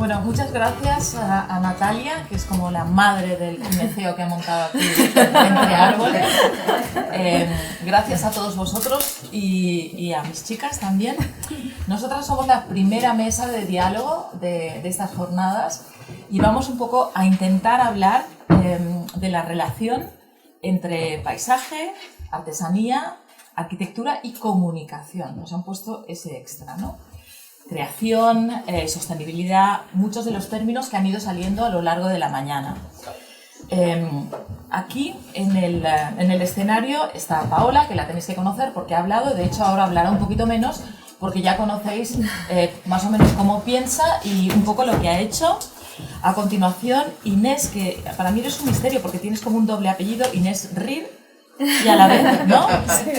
Bueno, muchas gracias a Natalia, que es como la madre del gineceo que ha montado aquí entre árboles. Gracias a todos vosotros y a mis chicas también. Nosotras somos la primera mesa de diálogo de estas jornadas y vamos un poco a intentar hablar de la relación entre paisaje, artesanía, arquitectura y comunicación. Nos han puesto ese extra, ¿no? Creación, sostenibilidad, muchos de los términos que han ido saliendo a lo largo de la mañana. Aquí en el escenario está Paola, que la tenéis que conocer porque ha hablado, de hecho ahora hablará un poquito menos porque ya conocéis más o menos cómo piensa y un poco lo que ha hecho. A continuación, Inés, que para mí eres un misterio porque tienes como un doble apellido, Inés Rir, y a la vez, ¿no? Sí,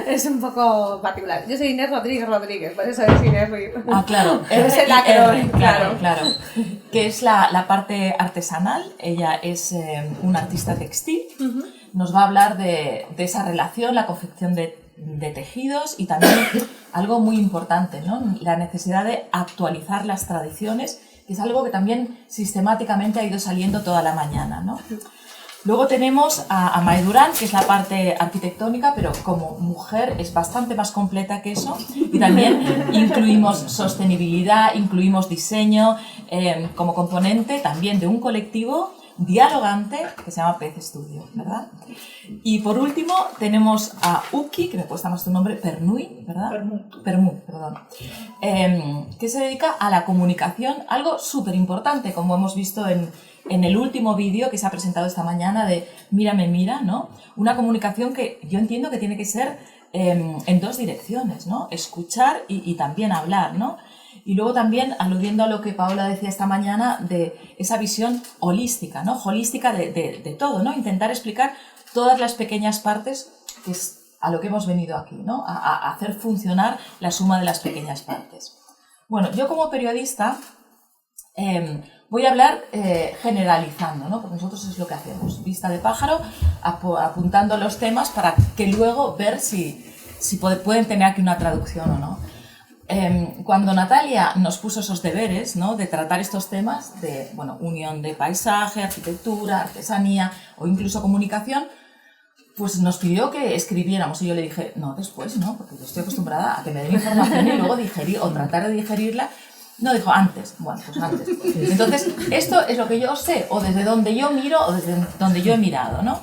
es un poco particular. Yo soy Inés Rodríguez, por eso es Inés Rir. Ah, claro. Es el acrónimo, claro. Que es la parte artesanal. Ella es una artista textil. Nos va a hablar de esa relación, la confección de tejidos y también algo muy importante, ¿no? La necesidad de actualizar las tradiciones, que es algo que también sistemáticamente ha ido saliendo toda la mañana, ¿no? Luego tenemos a Mae Durán, que es la parte arquitectónica, pero como mujer es bastante más completa que eso. Y también incluimos sostenibilidad, incluimos diseño como componente también de un colectivo dialogante que se llama Pez Studio, ¿verdad? Y por último tenemos a Uki, que me cuesta más tu nombre, Pernui, ¿verdad? Permú, perdón. Que se dedica a la comunicación, algo súper importante, como hemos visto en el último vídeo que se ha presentado esta mañana de Mírame, mira, ¿no? Una comunicación que yo entiendo que tiene que ser en dos direcciones, ¿no? Escuchar y también hablar, ¿no? Y luego también, aludiendo a lo que Paola decía esta mañana, de esa visión holística, ¿no? Holística de todo, ¿no? Intentar explicar todas las pequeñas partes, que es a lo que hemos venido aquí, ¿no? A hacer funcionar la suma de las pequeñas partes. Bueno, yo como periodista voy a hablar generalizando, ¿no? Porque nosotros es lo que hacemos, vista de pájaro, apuntando los temas para que luego ver si pueden tener aquí una traducción o no. Cuando Natalia nos puso esos deberes, ¿no? De tratar estos temas de, bueno, unión de paisaje, arquitectura, artesanía o incluso comunicación, pues nos pidió que escribiéramos y yo le dije, no, después, ¿no? Porque yo estoy acostumbrada a que me den información y luego digerir o tratar de digerirla. No, dijo antes. Bueno, pues antes. Entonces, esto es lo que yo sé, o desde donde yo miro o desde donde yo he mirado, ¿no?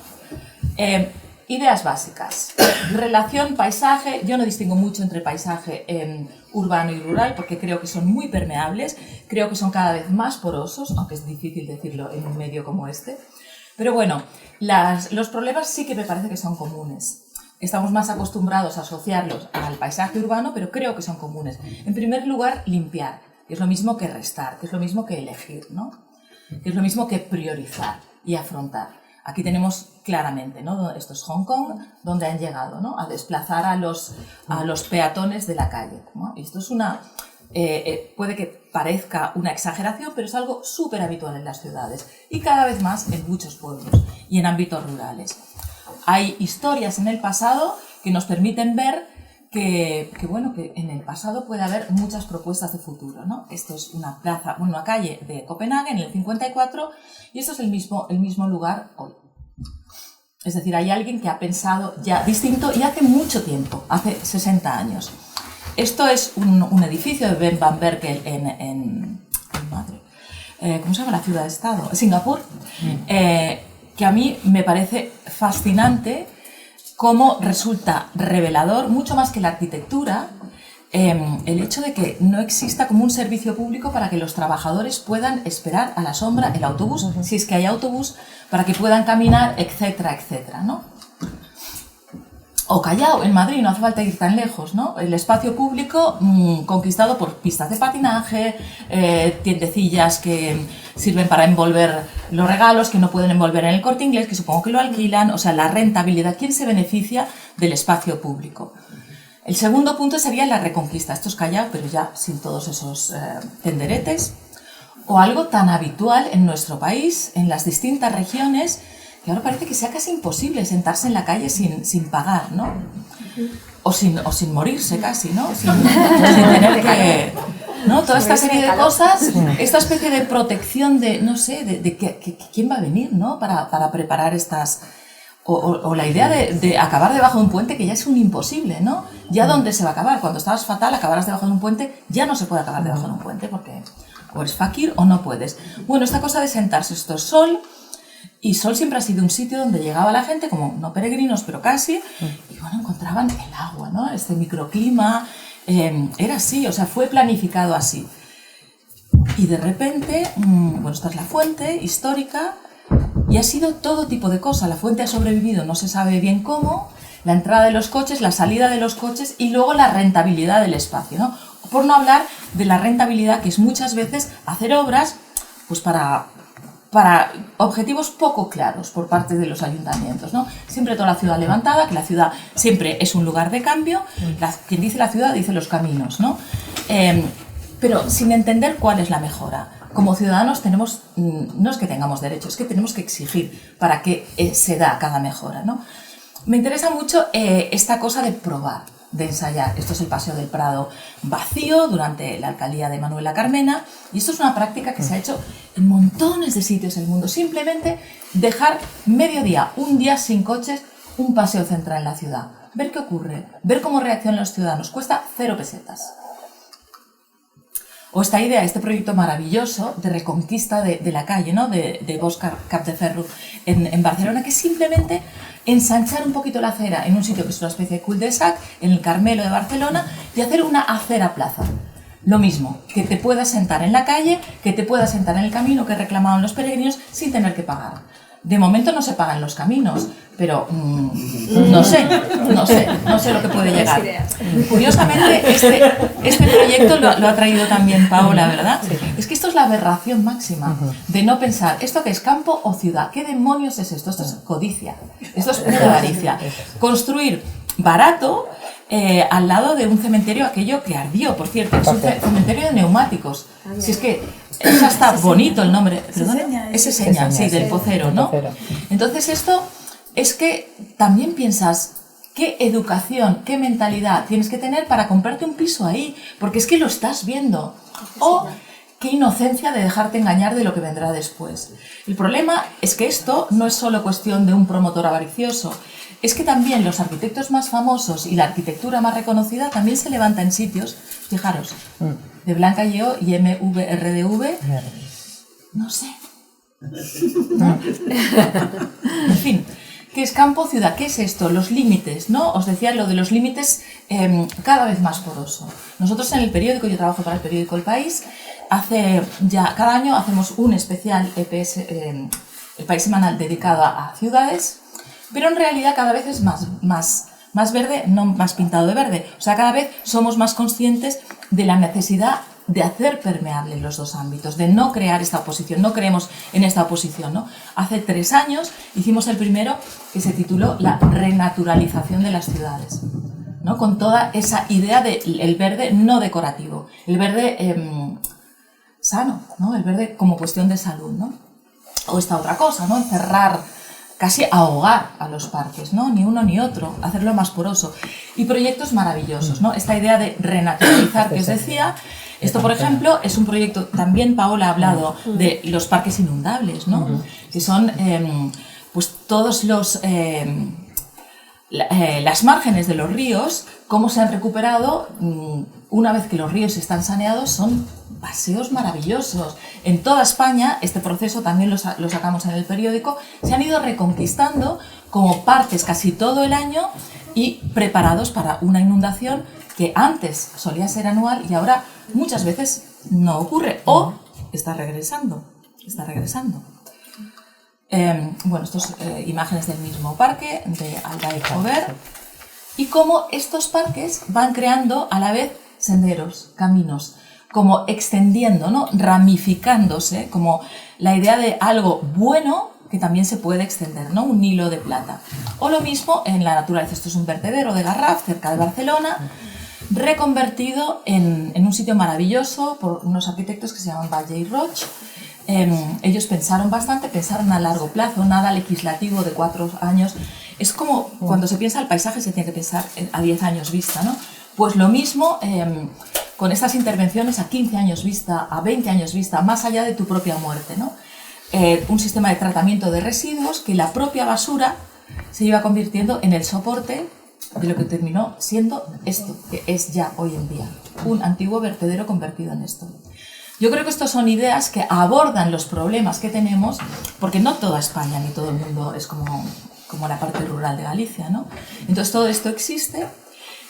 Ideas básicas. Relación paisaje. Yo no distingo mucho entre paisaje urbano y rural porque creo que son muy permeables, creo que son cada vez más porosos, aunque es difícil decirlo en un medio como este. Pero bueno, los problemas sí que me parece que son comunes. Estamos más acostumbrados a asociarlos al paisaje urbano, pero creo que son comunes. En primer lugar, limpiar, que es lo mismo que restar, que es lo mismo que elegir, ¿no? Que es lo mismo que priorizar y afrontar. Aquí tenemos claramente, ¿no? Esto es Hong Kong, donde han llegado, ¿no? A desplazar a los peatones de la calle, ¿no? Esto es puede que parezca una exageración, pero es algo súper habitual en las ciudades y cada vez más en muchos pueblos y en ámbitos rurales. Hay historias en el pasado que nos permiten ver que en el pasado puede haber muchas propuestas de futuro, ¿no? Esto es una calle de Copenhague en el 54 y esto es el mismo lugar hoy. Es decir, hay alguien que ha pensado ya distinto y hace mucho tiempo, hace 60 años. Esto es un edificio de Ben van Berkel ¿cómo se llama la ciudad-estado? Singapur, que a mí me parece fascinante cómo resulta revelador, mucho más que la arquitectura, el hecho de que no exista como un servicio público para que los trabajadores puedan esperar a la sombra el autobús, si es que hay autobús, para que puedan caminar, etcétera, etcétera, ¿no? O Callao, en Madrid, no hace falta ir tan lejos, ¿no? El espacio público conquistado por pistas de patinaje, tiendecillas que sirven para envolver los regalos, que no pueden envolver en el Corte Inglés, que supongo que lo alquilan, o sea, la rentabilidad. ¿Quién se beneficia del espacio público? El segundo punto sería la reconquista. Esto es Callao, pero ya sin todos esos tenderetes. O algo tan habitual en nuestro país, en las distintas regiones, que ahora parece que sea casi imposible sentarse en la calle sin pagar, ¿no? O sin morirse casi, ¿no? Sin tener ¿no? Toda esta serie de cosas, esta especie de protección de, no sé, de quién va a venir, ¿no? Para preparar estas... O la idea de acabar debajo de un puente, que ya es un imposible, ¿no? ¿Ya dónde se va a acabar? Cuando estabas fatal, acabarás debajo de un puente, ya no se puede acabar debajo de un puente, porque o eres fakir o no puedes. Bueno, esta cosa de sentarse, esto es Sol, y Sol siempre ha sido un sitio donde llegaba la gente, como no peregrinos, pero casi, y bueno, encontraban el agua, ¿no? Este microclima, era así, o sea, fue planificado así. Y de repente, bueno, esta es la fuente histórica, y ha sido todo tipo de cosas. La fuente ha sobrevivido, no se sabe bien cómo, la entrada de los coches, la salida de los coches y luego la rentabilidad del espacio, ¿no? Por no hablar de la rentabilidad, que es muchas veces hacer obras pues para objetivos poco claros por parte de los ayuntamientos, ¿no? Siempre toda la ciudad levantada, que la ciudad siempre es un lugar de cambio, quien dice la ciudad dice los caminos, ¿no? Pero sin entender cuál es la mejora. Como ciudadanos tenemos, no es que tengamos derechos, es que tenemos que exigir para que se da cada mejora, ¿no? Me interesa mucho esta cosa de probar, de ensayar. Esto es el Paseo del Prado vacío durante la alcaldía de Manuela Carmena, y esto es una práctica que se ha hecho en montones de sitios del mundo. Simplemente dejar medio día, un día sin coches, un paseo central en la ciudad. Ver qué ocurre, ver cómo reaccionan los ciudadanos. Cuesta 0 pesetas. O esta idea, este proyecto maravilloso de reconquista de la calle, ¿no? de Bosch Capdeferro en Barcelona, que es simplemente ensanchar un poquito la acera en un sitio que es una especie de cul-de-sac, en el Carmelo de Barcelona, y hacer una acera plaza. Lo mismo, que te puedas sentar en la calle, que te puedas sentar en el camino que reclamaban los peregrinos sin tener que pagar. De momento no se pagan los caminos, pero no sé lo que puede llegar. Curiosamente, este proyecto lo ha traído también Paola, ¿verdad? Es que esto es la aberración máxima de no pensar, ¿esto qué es, campo o ciudad? ¿Qué demonios es esto? Esto es codicia, esto es pura avaricia. Construir barato al lado de un cementerio, aquello que ardió, por cierto, es un cementerio de neumáticos. Si es que es hasta bonito el nombre, ese seña, sí, del Pocero, ¿no? Entonces esto es que también piensas qué educación, qué mentalidad tienes que tener para comprarte un piso ahí, porque es que lo estás viendo. O qué inocencia de dejarte engañar de lo que vendrá después. El problema es que esto no es solo cuestión de un promotor avaricioso, es que también los arquitectos más famosos y la arquitectura más reconocida también se levanta en sitios, fijaros, de Blanca Lleó y MVRDV, no sé. ¿No? En fin, ¿qué es campo, ciudad? ¿Qué es esto? Los límites, ¿no? Os decía lo de los límites cada vez más poroso. Nosotros en el periódico, yo trabajo para el periódico El País, cada año hacemos un especial EPS, El País Semanal, dedicado a ciudades, pero en realidad cada vez es más verde, no más pintado de verde. O sea, cada vez somos más conscientes de la necesidad de hacer permeable los dos ámbitos, de no crear esta oposición. No creemos en esta oposición, ¿no? Hace 3 años hicimos el primero, que se tituló La renaturalización de las ciudades, ¿no? Con toda esa idea del verde no decorativo, el verde sano, ¿no? El verde como cuestión de salud, ¿no? O esta otra cosa, ¿no? Encerrar, casi ahogar a los parques, ¿no? Ni uno ni otro, hacerlo más poroso. Y proyectos maravillosos, ¿no? Esta idea de renaturalizar que os decía, esto, por ejemplo, es un proyecto, también Paola ha hablado de los parques inundables, ¿no? Que son, pues, todos las márgenes de los ríos, cómo se han recuperado una vez que los ríos están saneados, son paseos maravillosos. En toda España, este proceso también lo sacamos en el periódico, se han ido reconquistando como parques casi todo el año y preparados para una inundación que antes solía ser anual y ahora muchas veces no ocurre o está regresando. Bueno, estas imágenes del mismo parque de Alba y Jover, y cómo estos parques van creando a la vez senderos, caminos, como extendiendo, ¿no? Ramificándose, como la idea de algo bueno que también se puede extender, ¿no? Un hilo de plata. O lo mismo en la naturaleza. Esto es un vertedero de Garraf, cerca de Barcelona, reconvertido en un sitio maravilloso por unos arquitectos que se llaman Valle y Roch. Ellos pensaron a largo plazo, nada legislativo de 4 años. Es como cuando se piensa el paisaje se tiene que pensar a 10 años vista, ¿no? Pues lo mismo con estas intervenciones a 15 años vista, a 20 años vista, más allá de tu propia muerte, ¿no? Un sistema de tratamiento de residuos que la propia basura se iba convirtiendo en el soporte de lo que terminó siendo esto, que es ya hoy en día un antiguo vertedero convertido en esto. Yo creo que estas son ideas que abordan los problemas que tenemos, porque no toda España ni todo el mundo es como la parte rural de Galicia, ¿no? Entonces todo esto existe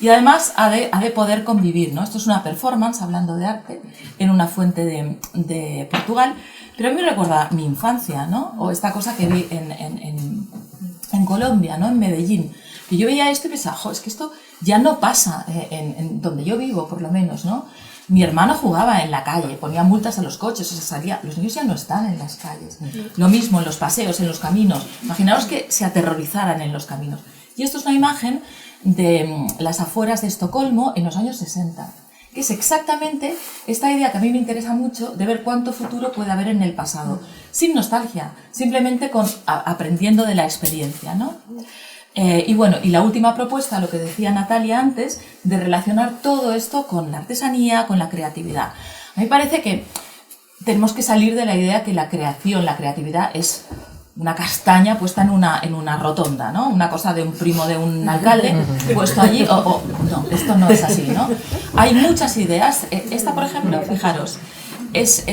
y además ha de poder convivir, ¿no? Esto es una performance, hablando de arte, en una fuente de Portugal, pero a mí me recuerda mi infancia, ¿no? O esta cosa que vi en Colombia, ¿no? En Medellín. Y yo veía esto y pensaba, es que esto ya no pasa en donde yo vivo, por lo menos, ¿no? Mi hermano jugaba en la calle, ponía multas a los coches, o sea, salía. Los niños ya no están en las calles. Lo mismo en los paseos, en los caminos. Imaginaos que se aterrorizaran en los caminos. Y esto es una imagen de las afueras de Estocolmo en los años 60, que es exactamente esta idea que a mí me interesa mucho de ver cuánto futuro puede haber en el pasado, sin nostalgia, simplemente aprendiendo de la experiencia, ¿no? Y bueno, y la última propuesta, lo que decía Natalia antes, de relacionar todo esto con la artesanía, con la creatividad. A mí me parece que tenemos que salir de la idea que la creación, la creatividad es una castaña puesta en una rotonda, ¿no? Una cosa de un primo de un alcalde puesto allí, no, esto no es así, ¿no? Hay muchas ideas. Esta, por ejemplo, fijaros, es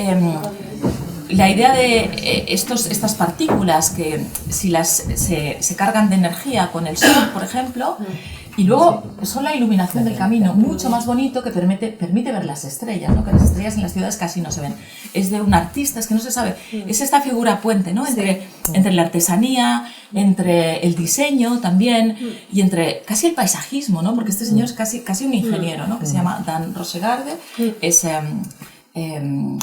la idea de estas partículas que si se cargan de energía con el sol, por ejemplo, y luego son la iluminación del camino, mucho más bonito, que permite ver las estrellas, ¿no? Que las estrellas en las ciudades casi no se ven. Es de un artista, es que no se sabe, es esta figura puente, ¿no? Entre la artesanía, entre el diseño también, y entre casi el paisajismo, ¿no? Porque este señor es casi un ingeniero, ¿no? Que se llama Dan Rosegarde, es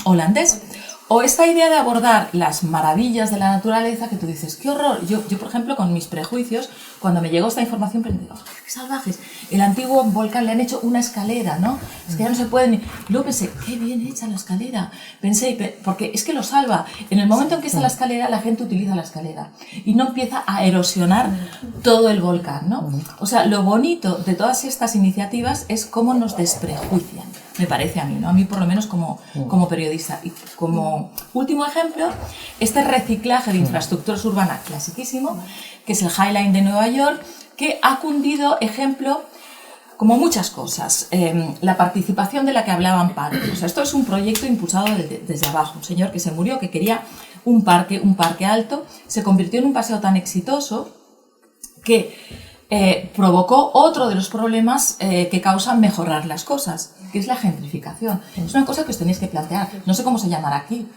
holandés. O esta idea de abordar las maravillas de la naturaleza, que tú dices, ¡qué horror! Yo por ejemplo, con mis prejuicios, cuando me llegó esta información, pensé, ¡oh, qué salvajes! El antiguo volcán le han hecho una escalera, ¿no? Es que ya no se pueden... Luego pensé, ¡qué bien hecha la escalera! Pensé, porque es que lo salva. En el momento en que está la escalera, la gente utiliza la escalera y no empieza a erosionar todo el volcán, ¿no? O sea, lo bonito de todas estas iniciativas es cómo nos desprejuician. Me parece a mí, ¿no? A mí por lo menos como periodista. Y como último ejemplo, este reciclaje de infraestructuras urbanas clasiquísimo, que es el High Line de Nueva York, que ha cundido ejemplo como muchas cosas. La participación de la que hablaban padres. O sea, esto es un proyecto impulsado desde abajo. Un señor que se murió, que quería un parque alto, se convirtió en un paseo tan exitoso que provocó otro de los problemas que causan mejorar las cosas, que es la gentrificación. Es una cosa que os tenéis que plantear. No sé cómo se llamará aquí.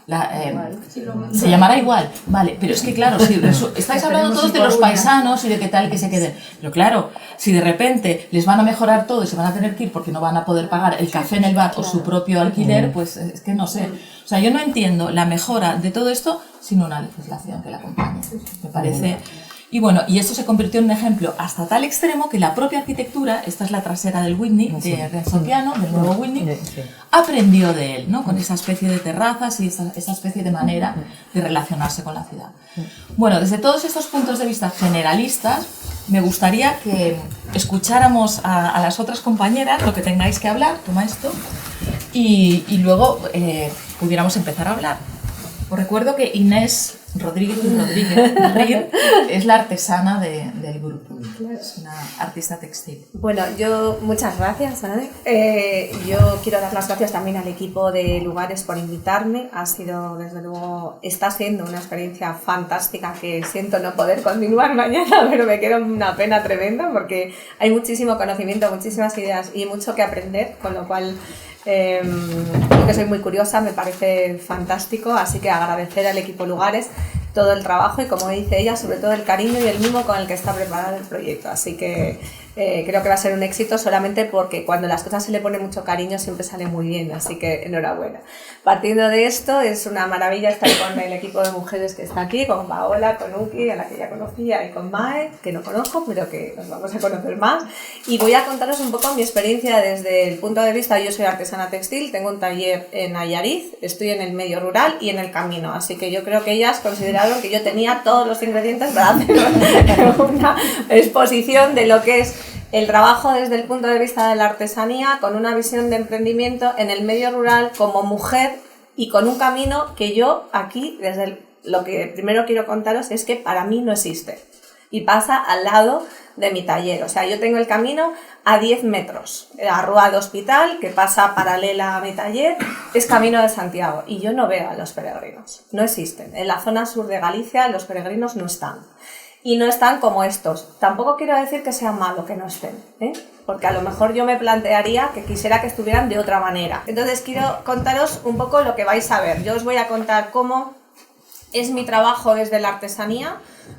Se llamará igual. Vale, pero es que claro, si estáis hablando todos de los paisanos y de qué tal que se queden. Pero claro, si de repente les van a mejorar todo y se van a tener que ir porque no van a poder pagar el café en el bar o su propio alquiler, pues es que no sé. O sea, yo no entiendo la mejora de todo esto sin una legislación que la acompañe. Me parece... Y bueno, y esto se convirtió en un ejemplo hasta tal extremo que la propia arquitectura, esta es la trasera del Whitney, de Renzo Piano, del nuevo Whitney, aprendió de él, ¿no? Con esa especie de terrazas y esa especie de manera de relacionarse con la ciudad. Bueno, desde todos estos puntos de vista generalistas, me gustaría que escucháramos a las otras compañeras lo que tengáis que hablar, toma esto, y luego pudiéramos empezar a hablar. Os recuerdo que Inés Rodríguez es la artesana del grupo, es una artista textil. Bueno, muchas gracias, Ana. Yo quiero dar las gracias también al equipo de Lugares por invitarme. Ha sido, desde luego, está siendo una experiencia fantástica que siento no poder continuar mañana, pero me queda una pena tremenda porque hay muchísimo conocimiento, muchísimas ideas y mucho que aprender, con lo cual... yo que soy muy curiosa, me parece fantástico, así que agradecer al equipo Lugares todo el trabajo y, como dice ella, sobre todo el cariño y el mimo con el que está preparado el proyecto, así que creo que va a ser un éxito solamente porque cuando las cosas se le pone mucho cariño siempre sale muy bien, así que enhorabuena. Partiendo de esto, es una maravilla estar con el equipo de mujeres que está aquí, con Paola, con Uki, a la que ya conocía, y con Mae, que no conozco, pero que nos vamos a conocer más. Y voy a contaros un poco mi experiencia desde el punto de vista, yo soy artesana textil, tengo un taller en Allariz, estoy en el medio rural y en el camino, así que yo creo que ellas consideraron que yo tenía todos los ingredientes para hacer una exposición de lo que es el trabajo desde el punto de vista de la artesanía, con una visión de emprendimiento en el medio rural como mujer y con un camino que yo aquí, lo que primero quiero contaros es que para mí no existe y pasa al lado de mi taller. O sea, yo tengo el camino a 10 metros. La Rúa de Hospital, que pasa paralela a mi taller, es Camino de Santiago y yo no veo a los peregrinos, no existen. En la zona sur de Galicia los peregrinos no están. Y no están como estos. Tampoco quiero decir que sea malo que no estén, ¿eh? Porque a lo mejor yo me plantearía que quisiera que estuvieran de otra manera. Entonces quiero contaros un poco lo que vais a ver. Yo os voy a contar cómo es mi trabajo desde la artesanía,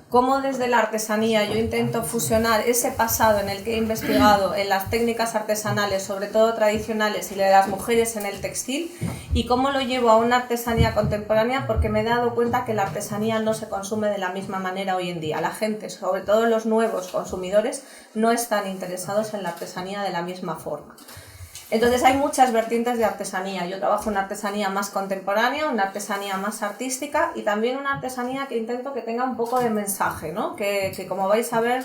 cómo desde la artesanía yo intento fusionar ese pasado en el que he investigado en las técnicas artesanales, sobre todo tradicionales, y de las mujeres en el textil, y cómo lo llevo a una artesanía contemporánea, porque me he dado cuenta que la artesanía no se consume de la misma manera hoy en día. La gente, sobre todo los nuevos consumidores, no están interesados en la artesanía de la misma forma. Entonces hay muchas vertientes de artesanía. Yo trabajo una artesanía más contemporánea, una artesanía más artística y también una artesanía que intento que tenga un poco de mensaje, ¿no? Que como vais a ver,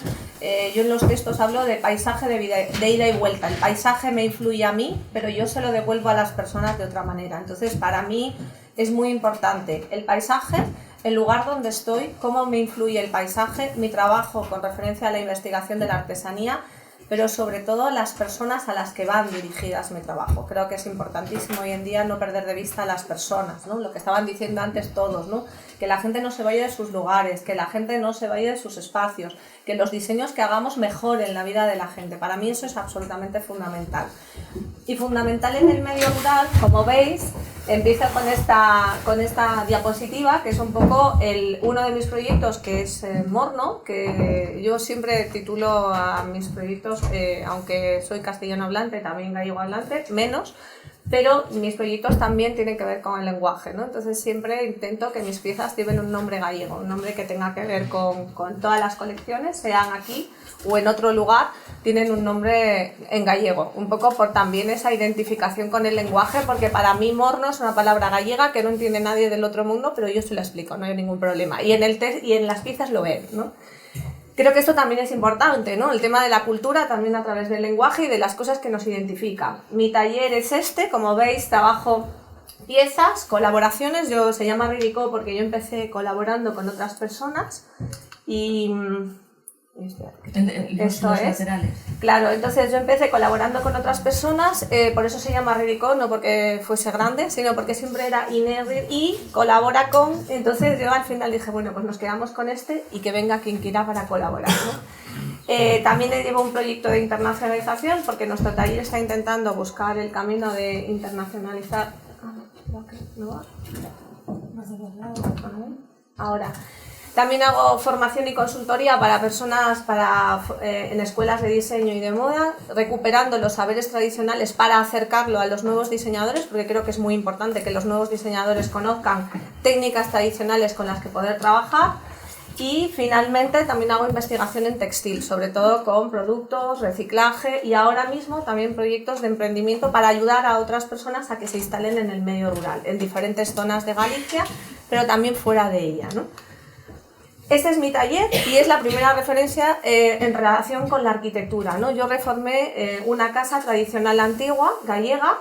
yo en los textos hablo de paisaje de ida y vuelta. El paisaje me influye a mí, pero yo se lo devuelvo a las personas de otra manera. Entonces para mí es muy importante el paisaje, el lugar donde estoy, cómo me influye el paisaje, mi trabajo con referencia a la investigación de la artesanía, pero sobre todo las personas a las que van dirigidas mi trabajo. Creo que es importantísimo hoy en día no perder de vista a las personas, ¿no? Lo que estaban diciendo antes todos, ¿no? Que la gente no se vaya de sus lugares, que la gente no se vaya de sus espacios, que los diseños que hagamos mejoren la vida de la gente. Para mí eso es absolutamente fundamental. Y fundamental en el medio rural, como veis, empiezo con esta diapositiva, que es un poco uno de mis proyectos, que es Morno, que yo siempre titulo a mis proyectos, aunque soy castellano hablante, también gallego hablante, menos, pero mis proyectos también tienen que ver con el lenguaje, ¿no? Entonces siempre intento que mis piezas lleven un nombre gallego, un nombre que tenga que ver con todas las colecciones, sean aquí o en otro lugar, tienen un nombre en gallego, un poco por también esa identificación con el lenguaje, porque para mí morno es una palabra gallega que no entiende nadie del otro mundo, pero yo se lo explico, no hay ningún problema. Y en las piezas lo ven, ¿no? Creo que esto también es importante, ¿no? El tema de la cultura también a través del lenguaje y de las cosas que nos identifican. Mi taller es como veis, trabajo piezas, colaboraciones, se llama Ridicó porque yo empecé colaborando con otras personas y... Esto es laterales. Claro, entonces yo empecé colaborando con otras personas, por eso se llama Ridicó, no porque fuese grande, sino porque siempre era Inerrid y colabora con. Entonces yo al final dije, bueno, pues nos quedamos con este y que venga quien quiera para colaborar, ¿no? También le llevo un proyecto de internacionalización porque nuestro taller está intentando buscar el camino de internacionalizar. Ahora. También hago formación y consultoría para personas en escuelas de diseño y de moda, recuperando los saberes tradicionales para acercarlo a los nuevos diseñadores, porque creo que es muy importante que los nuevos diseñadores conozcan técnicas tradicionales con las que poder trabajar. Y finalmente también hago investigación en textil, sobre todo con productos, reciclaje y ahora mismo también proyectos de emprendimiento para ayudar a otras personas a que se instalen en el medio rural, en diferentes zonas de Galicia, pero también fuera de ella, ¿no? Este es mi taller y es la primera referencia en relación con la arquitectura, ¿no? Yo reformé una casa tradicional antigua, gallega,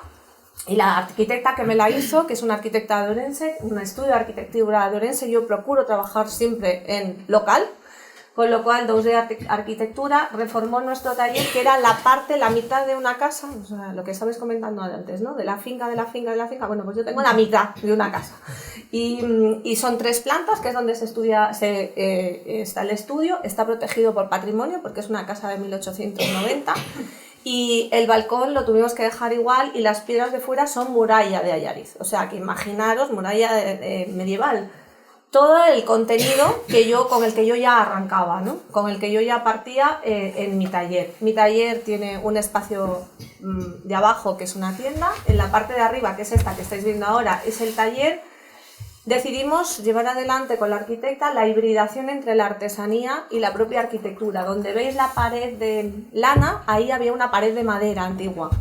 y la arquitecta que me la hizo, que es una arquitecta de Orense, un estudio de arquitectura de Orense, yo procuro trabajar siempre en local, con lo cual 2D Arquitectura reformó nuestro taller, que era la mitad de una casa, o sea, lo que estabais comentando antes, ¿no? De la finca, bueno, pues yo tengo la mitad de una casa. Y son 3 plantas, que es donde está el estudio, está protegido por patrimonio, porque es una casa de 1890, y el balcón lo tuvimos que dejar igual, y las piedras de fuera son muralla de Allariz, o sea, que imaginaros, muralla medieval. Todo el contenido con el que yo ya arrancaba, ¿no? Con el que yo ya partía en mi taller. Mi taller tiene un espacio de abajo que es una tienda, en la parte de arriba, que es esta que estáis viendo ahora, es el taller. Decidimos llevar adelante con la arquitecta la hibridación entre la artesanía y la propia arquitectura. Donde veis la pared de lana, ahí había una pared de madera antigua.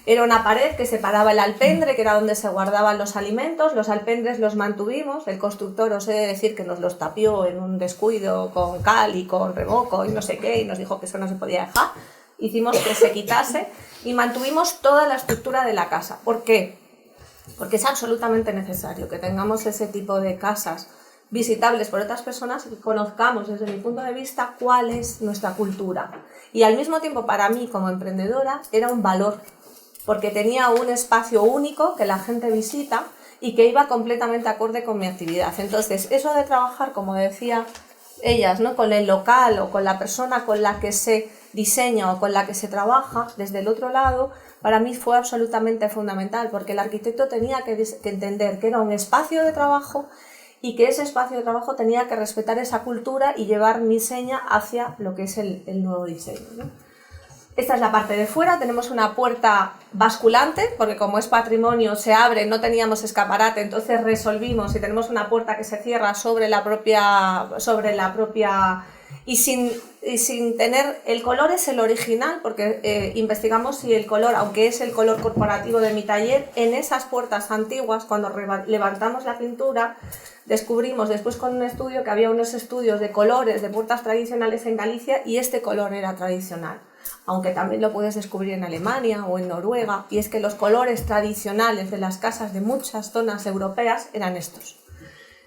Era una pared que separaba el alpendre, que era donde se guardaban los alimentos. Los alpendres los mantuvimos. El constructor, os he de decir, que nos los tapió en un descuido con cal y con remoco y no sé qué, y nos dijo que eso no se podía dejar. hicimos que se quitase y mantuvimos toda la estructura de la casa. ¿Por qué? Porque es absolutamente necesario que tengamos ese tipo de casas visitables por otras personas y que conozcamos desde mi punto de vista cuál es nuestra cultura. Y al mismo tiempo para mí como emprendedora era un valor, porque tenía un espacio único que la gente visita y que iba completamente acorde con mi actividad. Entonces, eso de trabajar, como decía ellas, ¿no?, con el local o con la persona con la que se diseña o con la que se trabaja desde el otro lado, para mí fue absolutamente fundamental, porque el arquitecto tenía que entender que era un espacio de trabajo y que ese espacio de trabajo tenía que respetar esa cultura y llevar mi seña hacia lo que es el nuevo diseño, ¿no? Esta es la parte de fuera, tenemos una puerta basculante, porque como es patrimonio se abre, no teníamos escaparate, entonces resolvimos y tenemos una puerta que se cierra sobre la propia y sin tener, el color es el original, porque investigamos si el color, aunque es el color corporativo de mi taller, en esas puertas antiguas, cuando levantamos la pintura, descubrimos después con un estudio que había unos estudios de colores de puertas tradicionales en Galicia y este color era tradicional, aunque también lo puedes descubrir en Alemania o en Noruega, y es que los colores tradicionales de las casas de muchas zonas europeas eran estos.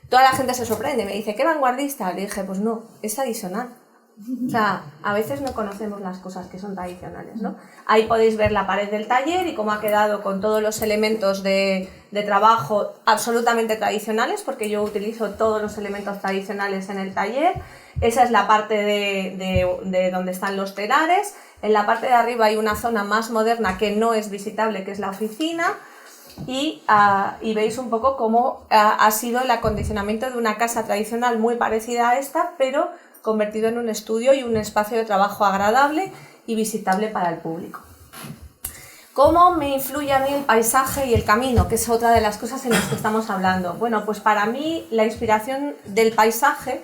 Toda la gente se sorprende, me dice, ¿qué vanguardista? Le dije, pues no, es tradicional. O sea, a veces no conocemos las cosas que son tradicionales, ¿no? Ahí podéis ver la pared del taller y cómo ha quedado con todos los elementos de trabajo absolutamente tradicionales, porque yo utilizo todos los elementos tradicionales en el taller. Esa es la parte de donde están los telares. En la parte de arriba hay una zona más moderna que no es visitable, que es la oficina. Y veis un poco cómo ha sido el acondicionamiento de una casa tradicional muy parecida a esta, pero convertido en un estudio y un espacio de trabajo agradable y visitable para el público. ¿Cómo me influye a mí el paisaje y el camino? Que es otra de las cosas en las que estamos hablando. Bueno, pues para mí la inspiración del paisaje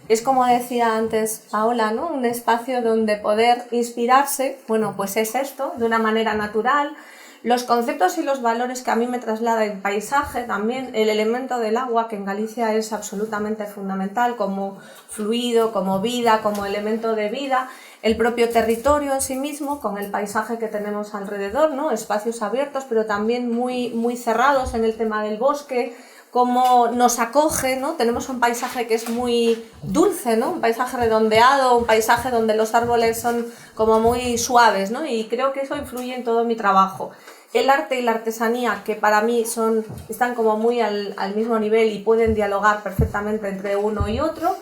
es, como decía antes Paola, ¿no?, un espacio donde poder inspirarse. Bueno, pues es esto, de una manera natural. Los conceptos y los valores que a mí me traslada el paisaje, también el elemento del agua, que en Galicia es absolutamente fundamental como fluido, como vida, como elemento de vida, el propio territorio en sí mismo, con el paisaje que tenemos alrededor, ¿no?, espacios abiertos, pero también muy cerrados en el tema del bosque, cómo nos acoge, ¿no? Tenemos un paisaje que es muy dulce, ¿no?, un paisaje redondeado, un paisaje donde los árboles son como muy suaves, ¿no?, y creo que eso influye en todo mi trabajo. El arte y la artesanía, que para mí están como muy al mismo nivel y pueden dialogar perfectamente entre uno y otro.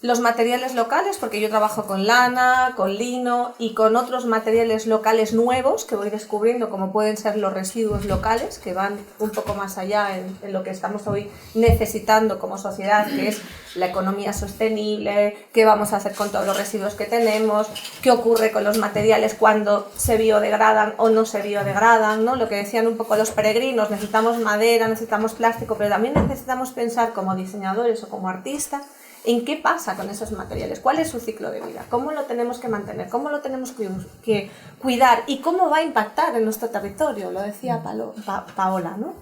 Los materiales locales, porque yo trabajo con lana, con lino y con otros materiales locales nuevos que voy descubriendo, como pueden ser los residuos locales, que van un poco más allá en lo que estamos hoy necesitando como sociedad, que es la economía sostenible, qué vamos a hacer con todos los residuos que tenemos, qué ocurre con los materiales cuando se biodegradan o no se biodegradan, ¿no? Lo que decían un poco los peregrinos, necesitamos madera, necesitamos plástico, pero también necesitamos pensar como diseñadores o como artistas en qué pasa con esos materiales, cuál es su ciclo de vida, cómo lo tenemos que mantener, cómo lo tenemos que cuidar y cómo va a impactar en nuestro territorio, lo decía Paola, ¿no?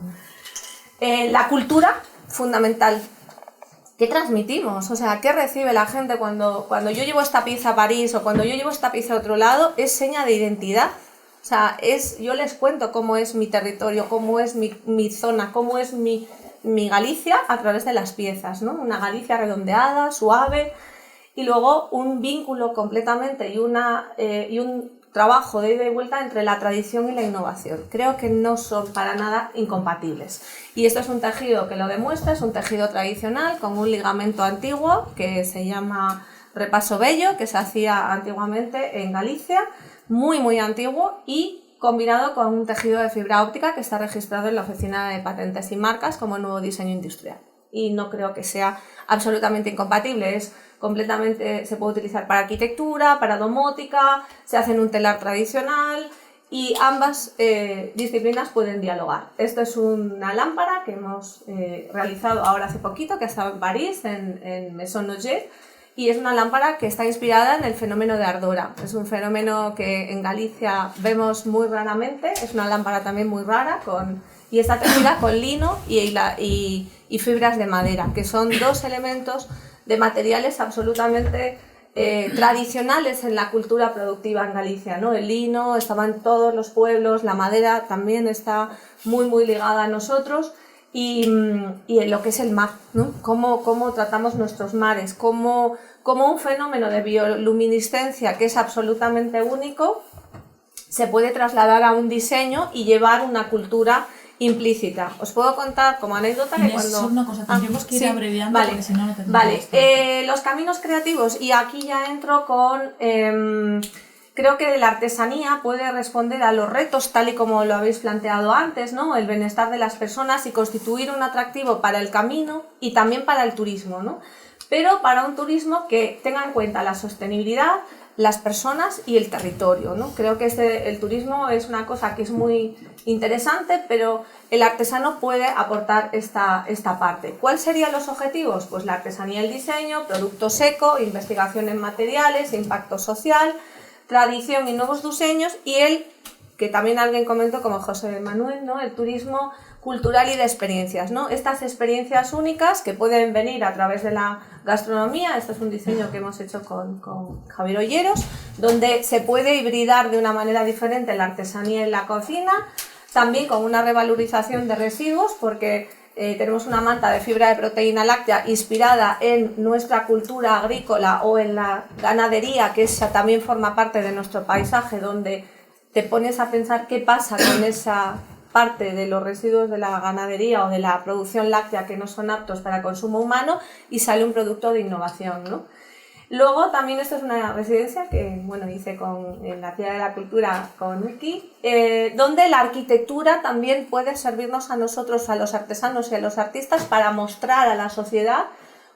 La cultura, fundamental. ¿Qué transmitimos? O sea, ¿qué recibe la gente cuando yo llevo esta pieza a París o cuando yo llevo esta pieza a otro lado? Es seña de identidad. O sea, yo les cuento cómo es mi territorio, cómo es mi zona, cómo es mi Galicia a través de las piezas, ¿no? Una Galicia redondeada, suave, y luego un vínculo completamente y un trabajo de ida y vuelta entre la tradición y la innovación. Creo que no son para nada incompatibles. Y esto es un tejido que lo demuestra, es un tejido tradicional con un ligamento antiguo que se llama repaso bello, que se hacía antiguamente en Galicia, muy antiguo, y combinado con un tejido de fibra óptica que está registrado en la Oficina de Patentes y Marcas como nuevo diseño industrial. Y no creo que sea absolutamente incompatible, se puede utilizar para arquitectura, para domótica, se hace en un telar tradicional y ambas disciplinas pueden dialogar. Esto es una lámpara que hemos realizado ahora hace poquito, que ha estado en París, en Maison Noger, y es una lámpara que está inspirada en el fenómeno de Ardora. Es un fenómeno que en Galicia vemos muy raramente, es una lámpara también muy rara, y está tejida con lino y fibras de madera, que son dos elementos de materiales absolutamente tradicionales en la cultura productiva en Galicia, ¿no? El lino estaba en todos los pueblos, la madera también está muy ligada a nosotros, y en lo que es el mar, ¿no? Cómo tratamos nuestros mares, como un fenómeno de bioluminiscencia que es absolutamente único se puede trasladar a un diseño y llevar una cultura implícita. Os puedo contar como anécdota que cuando... Una cosa, tendríamos que ir abreviando, vale, porque si no, no tenemos... Vale, los caminos creativos, y aquí ya entro con... creo que la artesanía puede responder a los retos tal y como lo habéis planteado antes, ¿no? El bienestar de las personas y constituir un atractivo para el camino y también para el turismo, ¿no? Pero para un turismo que tenga en cuenta la sostenibilidad, las personas y el territorio, ¿no? Creo que el turismo es una cosa que es muy interesante, pero el artesano puede aportar esta parte. ¿Cuáles serían los objetivos? Pues la artesanía y el diseño, producto seco, investigación en materiales, impacto social, tradición y nuevos diseños, y que también alguien comentó como José Manuel, ¿no? El turismo cultural y de experiencias, ¿no? Estas experiencias únicas que pueden venir a través de la gastronomía. Este es un diseño que hemos hecho con Javier Olleros, donde se puede hibridar de una manera diferente la artesanía y la cocina, también con una revalorización de residuos, porque tenemos una manta de fibra de proteína láctea inspirada en nuestra cultura agrícola o en la ganadería, que esa también forma parte de nuestro paisaje, donde te pones a pensar qué pasa con esa parte de los residuos de la ganadería o de la producción láctea que no son aptos para consumo humano, y sale un producto de innovación, ¿no? Luego también esto es una residencia que hice en la Ciudad de la Cultura con Uki, donde la arquitectura también puede servirnos a nosotros, a los artesanos y a los artistas, para mostrar a la sociedad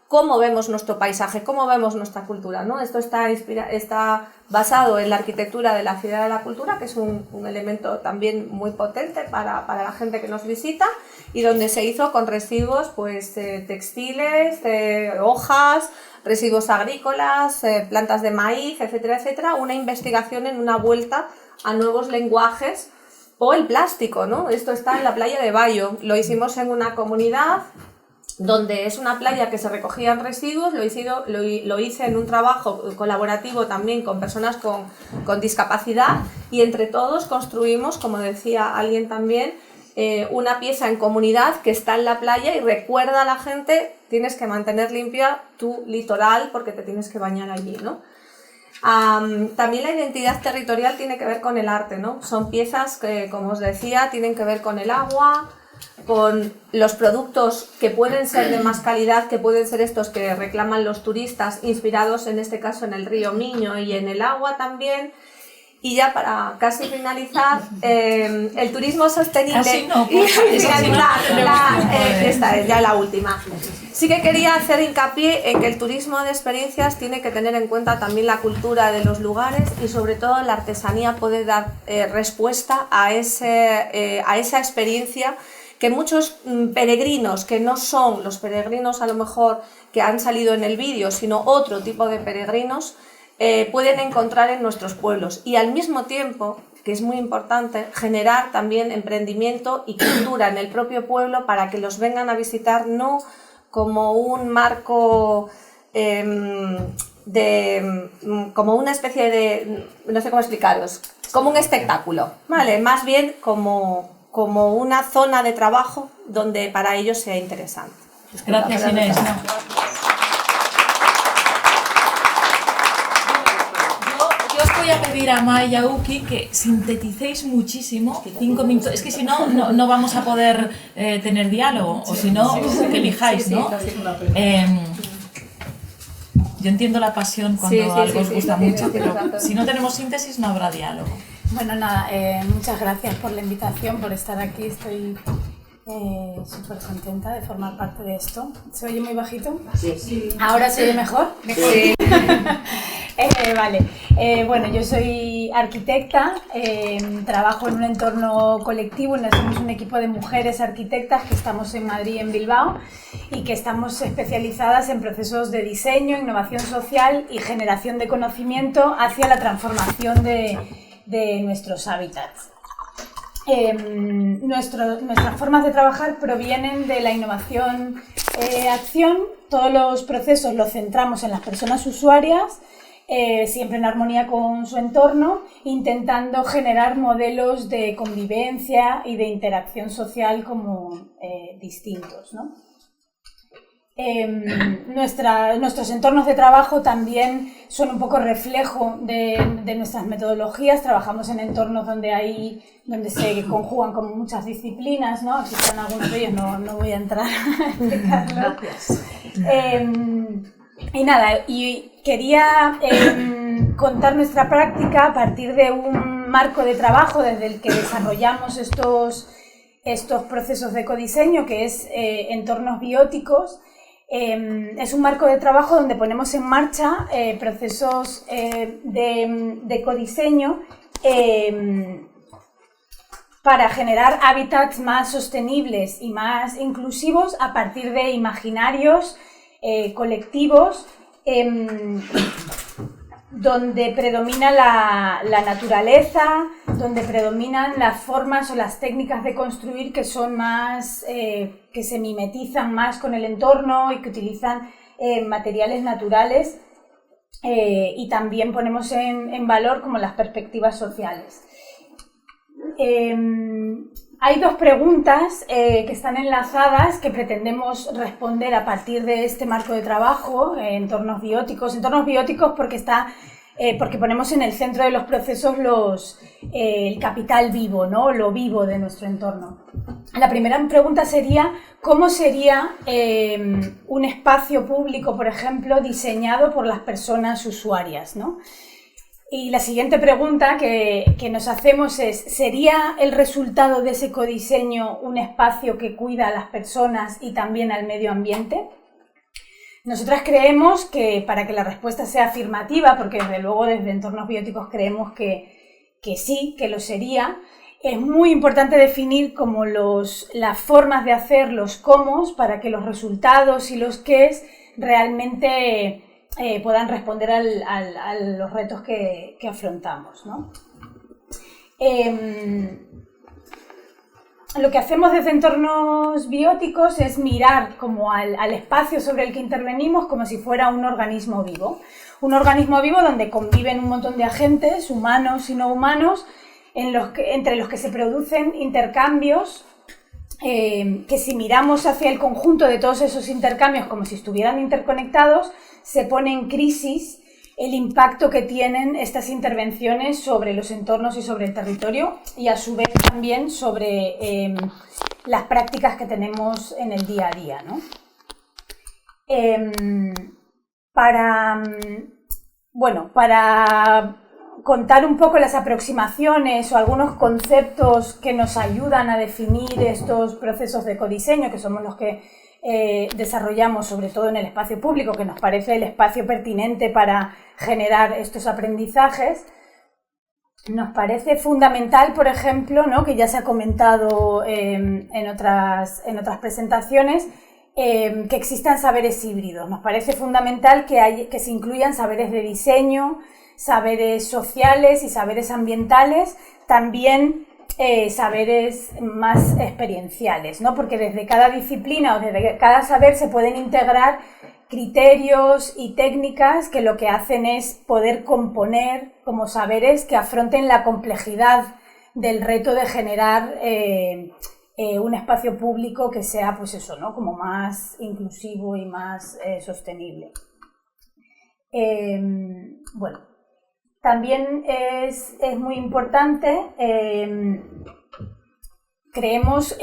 cómo vemos nuestro paisaje, cómo vemos nuestra cultura, ¿no? Esto está basado en la arquitectura de la Ciudad de la Cultura, que es un elemento también muy potente para la gente que nos visita, y donde se hizo con residuos textiles, hojas, residuos agrícolas, plantas de maíz, etcétera, etcétera, una investigación en una vuelta a nuevos lenguajes, o el plástico, ¿no? Esto está en la playa de Bayo, lo hicimos en una comunidad donde es una playa que se recogían residuos, lo hice en un trabajo colaborativo también con personas con discapacidad, y entre todos construimos, como decía alguien también, una pieza en comunidad que está en la playa y recuerda a la gente: tienes que mantener limpia tu litoral porque te tienes que bañar allí, ¿no? También la identidad territorial tiene que ver con el arte, ¿no? Son piezas que, como os decía, tienen que ver con el agua, con los productos que pueden ser de más calidad, que pueden ser estos que reclaman los turistas, inspirados en este caso en el río Miño y en el agua también. Y ya para casi finalizar, el turismo sostenible. Así no, esta es ya la última. Sí que quería hacer hincapié en que el turismo de experiencias tiene que tener en cuenta también la cultura de los lugares, y sobre todo la artesanía puede dar respuesta a esa experiencia que muchos peregrinos, que no son los peregrinos a lo mejor que han salido en el vídeo, sino otro tipo de peregrinos, pueden encontrar en nuestros pueblos. Y al mismo tiempo, que es muy importante, generar también emprendimiento y cultura en el propio pueblo para que los vengan a visitar, no como un marco como una especie de, no sé cómo explicaros, como un espectáculo, ¿vale? Más bien como una zona de trabajo donde para ellos sea interesante. Gracias, Inés. Yo os voy a pedir a Mai y a Uki que sinteticéis muchísimo, 5 minutos. Es que si no, no vamos a poder tener diálogo, o si no, que elijáis, ¿no? Yo entiendo la pasión cuando algo os gusta mucho, pero si no tenemos síntesis no habrá diálogo. Bueno, nada, muchas gracias por la invitación, por estar aquí. Estoy súper contenta de formar parte de esto. ¿Se oye muy bajito? Sí. ¿Ahora se oye mejor? Sí. Vale. Bueno, yo soy arquitecta, trabajo en un entorno colectivo, somos un equipo de mujeres arquitectas que estamos en Madrid y en Bilbao, y que estamos especializadas en procesos de diseño, innovación social y generación de conocimiento hacia la transformación de nuestros hábitats. Nuestras formas de trabajar provienen de la innovación acción. Todos los procesos los centramos en las personas usuarias, siempre en armonía con su entorno, intentando generar modelos de convivencia y de interacción social como distintos, ¿no? Nuestros entornos de trabajo también son un poco reflejo de nuestras metodologías. Trabajamos en entornos donde se conjugan como muchas disciplinas, ¿no? Existen algunos de ellos, no voy a entrar a explicarlo. Gracias. Y nada, y quería contar nuestra práctica a partir de un marco de trabajo desde el que desarrollamos estos procesos de ecodiseño, que es entornos bióticos. Es un marco de trabajo donde ponemos en marcha procesos de ecodiseño para generar hábitats más sostenibles y más inclusivos a partir de imaginarios colectivos donde predomina la naturaleza, donde predominan las formas o las técnicas de construir que son más, que se mimetizan más con el entorno y que utilizan materiales naturales, y también ponemos en valor como las perspectivas sociales. Hay dos preguntas que están enlazadas que pretendemos responder a partir de este marco de trabajo, entornos bióticos porque ponemos en el centro de los procesos el capital vivo, ¿no? Lo vivo de nuestro entorno. La primera pregunta sería, ¿cómo sería un espacio público, por ejemplo, diseñado por las personas usuarias, ¿no? Y la siguiente pregunta que nos hacemos es, ¿sería el resultado de ese ecodiseño un espacio que cuida a las personas y también al medio ambiente? Nosotras creemos que para que la respuesta sea afirmativa, porque desde luego desde entornos bióticos creemos que sí, que lo sería, es muy importante definir como las formas de hacer, los cómo, para que los resultados y los qués realmente puedan responder a los retos que afrontamos, ¿no? Lo que hacemos desde entornos bióticos es mirar como al espacio sobre el que intervenimos como si fuera un organismo vivo. Un organismo vivo donde conviven un montón de agentes, humanos y no humanos, entre los que se producen intercambios que si miramos hacia el conjunto de todos esos intercambios como si estuvieran interconectados, se pone en crisis el impacto que tienen estas intervenciones sobre los entornos y sobre el territorio y a su vez también sobre las prácticas que tenemos en el día a día, ¿no? Para contar un poco las aproximaciones o algunos conceptos que nos ayudan a definir estos procesos de ecodiseño, que somos los que desarrollamos sobre todo en el espacio público, que nos parece el espacio pertinente para generar estos aprendizajes, nos parece fundamental, por ejemplo, ¿no?, que ya se ha comentado en otras presentaciones, que existan saberes híbridos. Nos parece fundamental que se incluyan saberes de diseño, saberes sociales y saberes ambientales, también saberes más experienciales, ¿no? Porque desde cada disciplina o desde cada saber se pueden integrar criterios y técnicas que lo que hacen es poder componer como saberes que afronten la complejidad del reto de generar un espacio público que sea, pues eso, ¿no?, como más inclusivo y más sostenible. También es muy importante, creemos,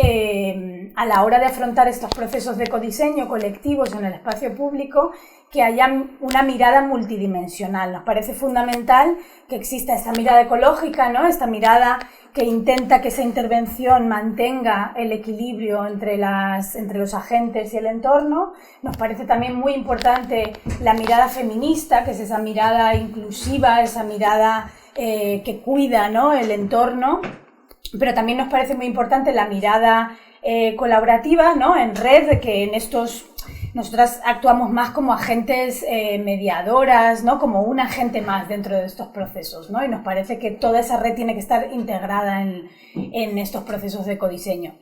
a la hora de afrontar estos procesos de ecodiseño colectivos en el espacio público, que haya una mirada multidimensional. Nos parece fundamental que exista esta mirada ecológica, ¿no?, esta mirada que intenta que esa intervención mantenga el equilibrio entre los agentes y el entorno. Nos parece también muy importante la mirada feminista, que es esa mirada inclusiva, esa mirada que cuida, ¿no?, el entorno. Pero también nos parece muy importante la mirada colaborativa, ¿no?, en red, de que nosotras actuamos más como agentes mediadoras, ¿no?, como un agente más dentro de estos procesos, ¿no? Y nos parece que toda esa red tiene que estar integrada en estos procesos de ecodiseño.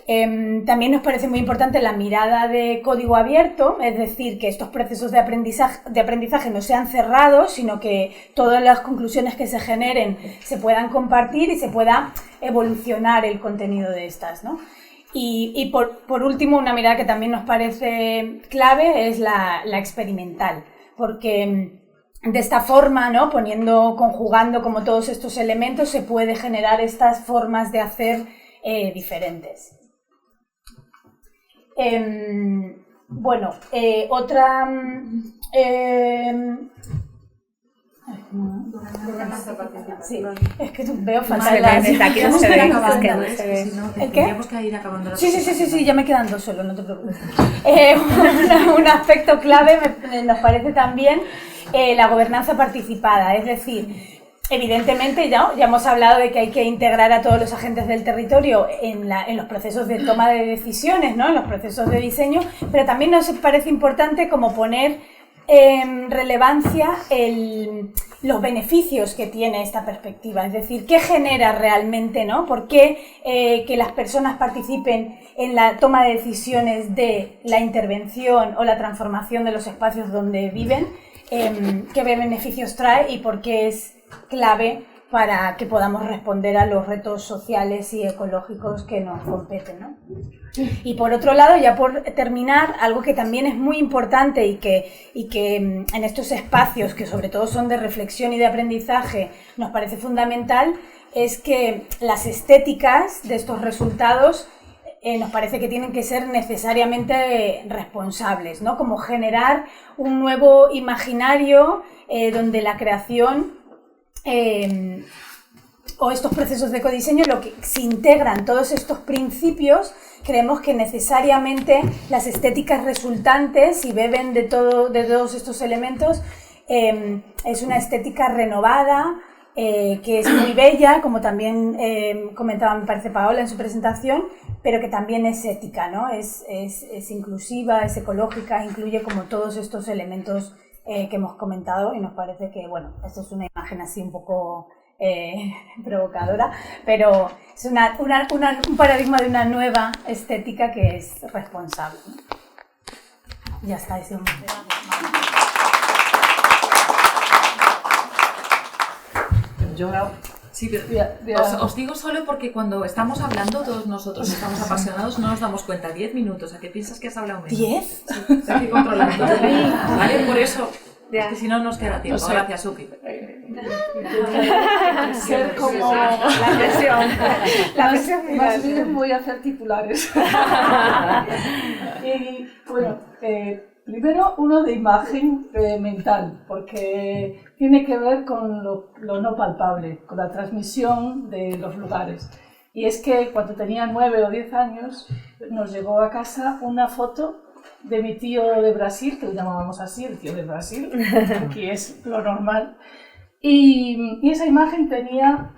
También nos parece muy importante la mirada de código abierto, es decir, que estos procesos de aprendizaje no sean cerrados, sino que todas las conclusiones que se generen se puedan compartir y se pueda evolucionar el contenido de estas, ¿no? Y por último, una mirada que también nos parece clave es la experimental, porque de esta forma, ¿no? Conjugando como todos estos elementos, se puede generar estas formas de hacer diferentes. Otra... sí, es que veo fatal. Aquí no se ve, es que no se ve. ¿El qué? Tendríamos que ir acabando la Sí, ya me quedan 2 solo, no te preocupes. Un aspecto clave nos parece también la gobernanza participada, es decir, evidentemente ya hemos hablado de que hay que integrar a todos los agentes del territorio en los procesos de toma de decisiones, ¿no? En los procesos de diseño, pero también nos parece importante como poner en relevancia los beneficios que tiene esta perspectiva, es decir, qué genera realmente, ¿no? ¿Por qué que las personas participen en la toma de decisiones de la intervención o la transformación de los espacios donde viven? ¿Qué beneficios trae y por qué es clave para que podamos responder a los retos sociales y ecológicos que nos competen, ¿no? Y por otro lado, ya por terminar, algo que también es muy importante y que en estos espacios, que sobre todo son de reflexión y de aprendizaje, nos parece fundamental, es que las estéticas de estos resultados nos parece que tienen que ser necesariamente responsables, ¿no? Como generar un nuevo imaginario donde la creación o estos procesos de ecodiseño, lo que se integran todos estos principios, creemos que necesariamente las estéticas resultantes, si beben de todos estos elementos, es una estética renovada, que es muy bella, como también comentaba, me parece, Paola en su presentación, pero que también es ética, ¿no? Es inclusiva, es ecológica, incluye como todos estos elementos que hemos comentado, y nos parece que, bueno, esto es una imagen así un poco provocadora, pero es un paradigma de una nueva estética que es responsable, ¿no? Ya está, ese un... Yo sí, pero os digo solo porque cuando estamos hablando, todos nosotros estamos apasionados, no nos damos cuenta. 10 minutos, ¿a qué piensas que has hablado menos? ¿10? Sí, hay que controlarlo. ¿Vale? Por eso, que si no nos queda tiempo. No sé. Gracias, Suki. Ser como la presión. Más bien voy a hacer titulares. Y bueno, primero uno de imagen mental, porque tiene que ver con lo no palpable, con la transmisión de los lugares. Y es que cuando tenía 9 o 10 años nos llegó a casa una foto de mi tío de Brasil, que lo llamábamos así, el tío de Brasil, aquí es lo normal. Y esa imagen tenía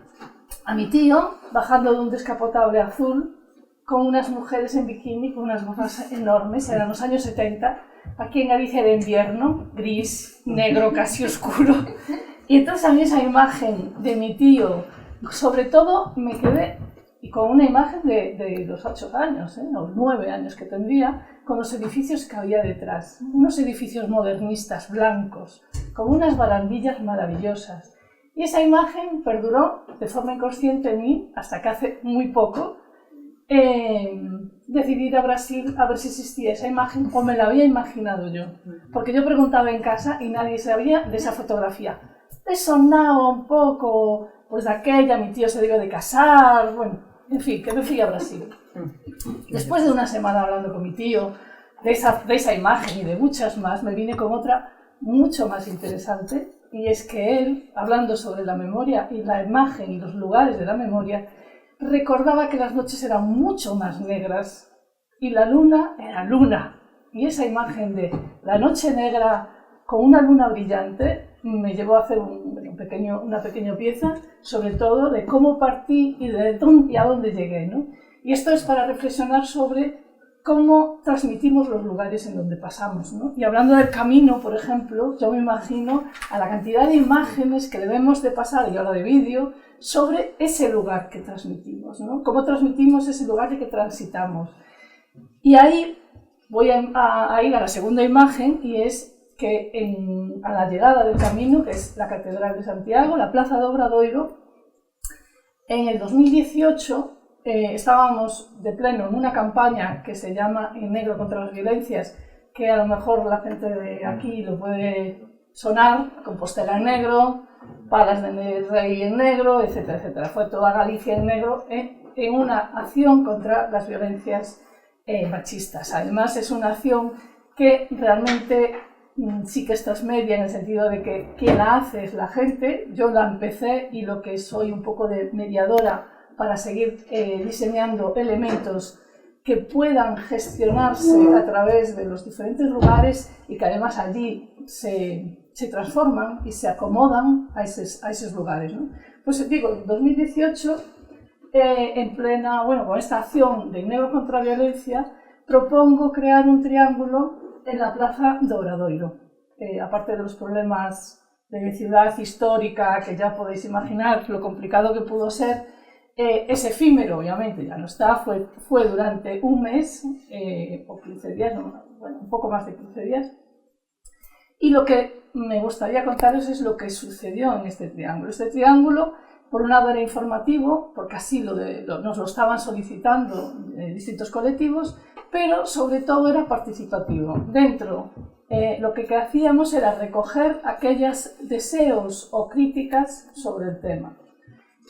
a mi tío bajando de un descapotable azul con unas mujeres en bikini, con unas gafas enormes, eran los años 70, aquí en Galicia era invierno, gris, negro, casi oscuro. Y entonces a mí esa imagen de mi tío, sobre todo me quedé y con una imagen de los 8 años, o 9 años que tendría, con los edificios que había detrás. Unos edificios modernistas, blancos, con unas barandillas maravillosas. Y esa imagen perduró de forma inconsciente en mí hasta que hace muy poco decidí ir a Brasil a ver si existía esa imagen o me la había imaginado yo. Porque yo preguntaba en casa y nadie sabía de esa fotografía. Me sonaba un poco pues de aquella, mi tío se debió de casar, bueno, en fin, que me fui a Brasil. Después de una semana hablando con mi tío de esa imagen y de muchas más, me vine con otra mucho más interesante, y es que él, hablando sobre la memoria y la imagen y los lugares de la memoria, recordaba que las noches eran mucho más negras y la luna era luna. Y esa imagen de la noche negra con una luna brillante me llevó a hacer una pequeña pieza, sobre todo de cómo partí y a dónde llegué, ¿no? Y esto es para reflexionar sobre cómo transmitimos los lugares en donde pasamos, ¿no? Y hablando del camino, por ejemplo, yo me imagino a la cantidad de imágenes que debemos de pasar, y ahora de vídeo, sobre ese lugar que transmitimos, ¿no? Cómo transmitimos ese lugar que transitamos. Y ahí voy a ir a la segunda imagen, y es que a la llegada del camino, que es la Catedral de Santiago, la Plaza de Obradoiro, en el 2018 estábamos de pleno en una campaña que se llama En Negro contra las Violencias, que a lo mejor la gente de aquí lo puede sonar, Compostela en negro, Palas de Rey en negro, etcétera, etcétera. Fue toda Galicia en negro en una acción contra las violencias machistas. Además, es una acción que realmente sí que esta es media, en el sentido de que quien la hace es la gente. Yo la empecé, y lo que soy un poco de mediadora para seguir diseñando elementos que puedan gestionarse a través de los diferentes lugares y que además allí se transforman y se acomodan a esos lugares, ¿no? Pues digo, en 2018, en plena, con esta acción de Negro contra la Violencia, propongo crear un triángulo en la Plaza de Obradoiro. Aparte de los problemas de ciudad histórica, que ya podéis imaginar lo complicado que pudo ser, es efímero, obviamente, ya no está, fue durante un mes, o 15 días, un poco más de 15 días. Y lo que me gustaría contaros es lo que sucedió en este triángulo. Este triángulo, por un lado, era informativo, porque así nos lo estaban solicitando distintos colectivos, pero sobre todo era participativo. Dentro, lo que hacíamos era recoger aquellos deseos o críticas sobre el tema.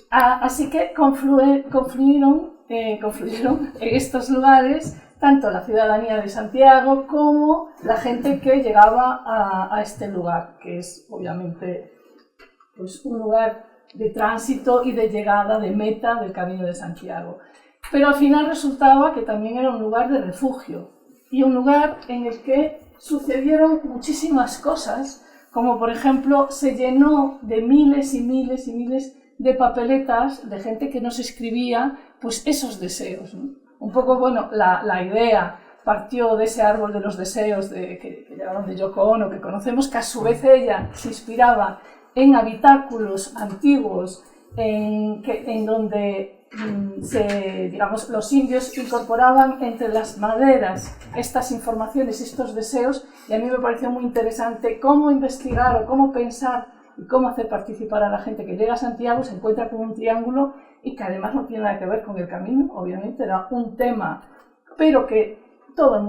Así que confluyeron en estos lugares tanto la ciudadanía de Santiago como la gente que llegaba a este lugar, que es obviamente pues, un lugar de tránsito y de llegada, de meta del Camino de Santiago. Pero al final resultaba que también era un lugar de refugio y un lugar en el que sucedieron muchísimas cosas, como por ejemplo se llenó de miles y miles y miles de papeletas de gente que nos escribía pues esos deseos, ¿no? Un poco, la idea partió de ese árbol de los deseos que llamaron de Yoko Ono, que conocemos, que a su vez ella se inspiraba en habitáculos antiguos en donde los indios incorporaban entre las maderas estas informaciones, estos deseos, y a mí me pareció muy interesante cómo investigar o cómo pensar y cómo hacer participar a la gente que llega a Santiago, se encuentra con un triángulo y que además no tiene nada que ver con el camino, obviamente era un tema, pero que todo el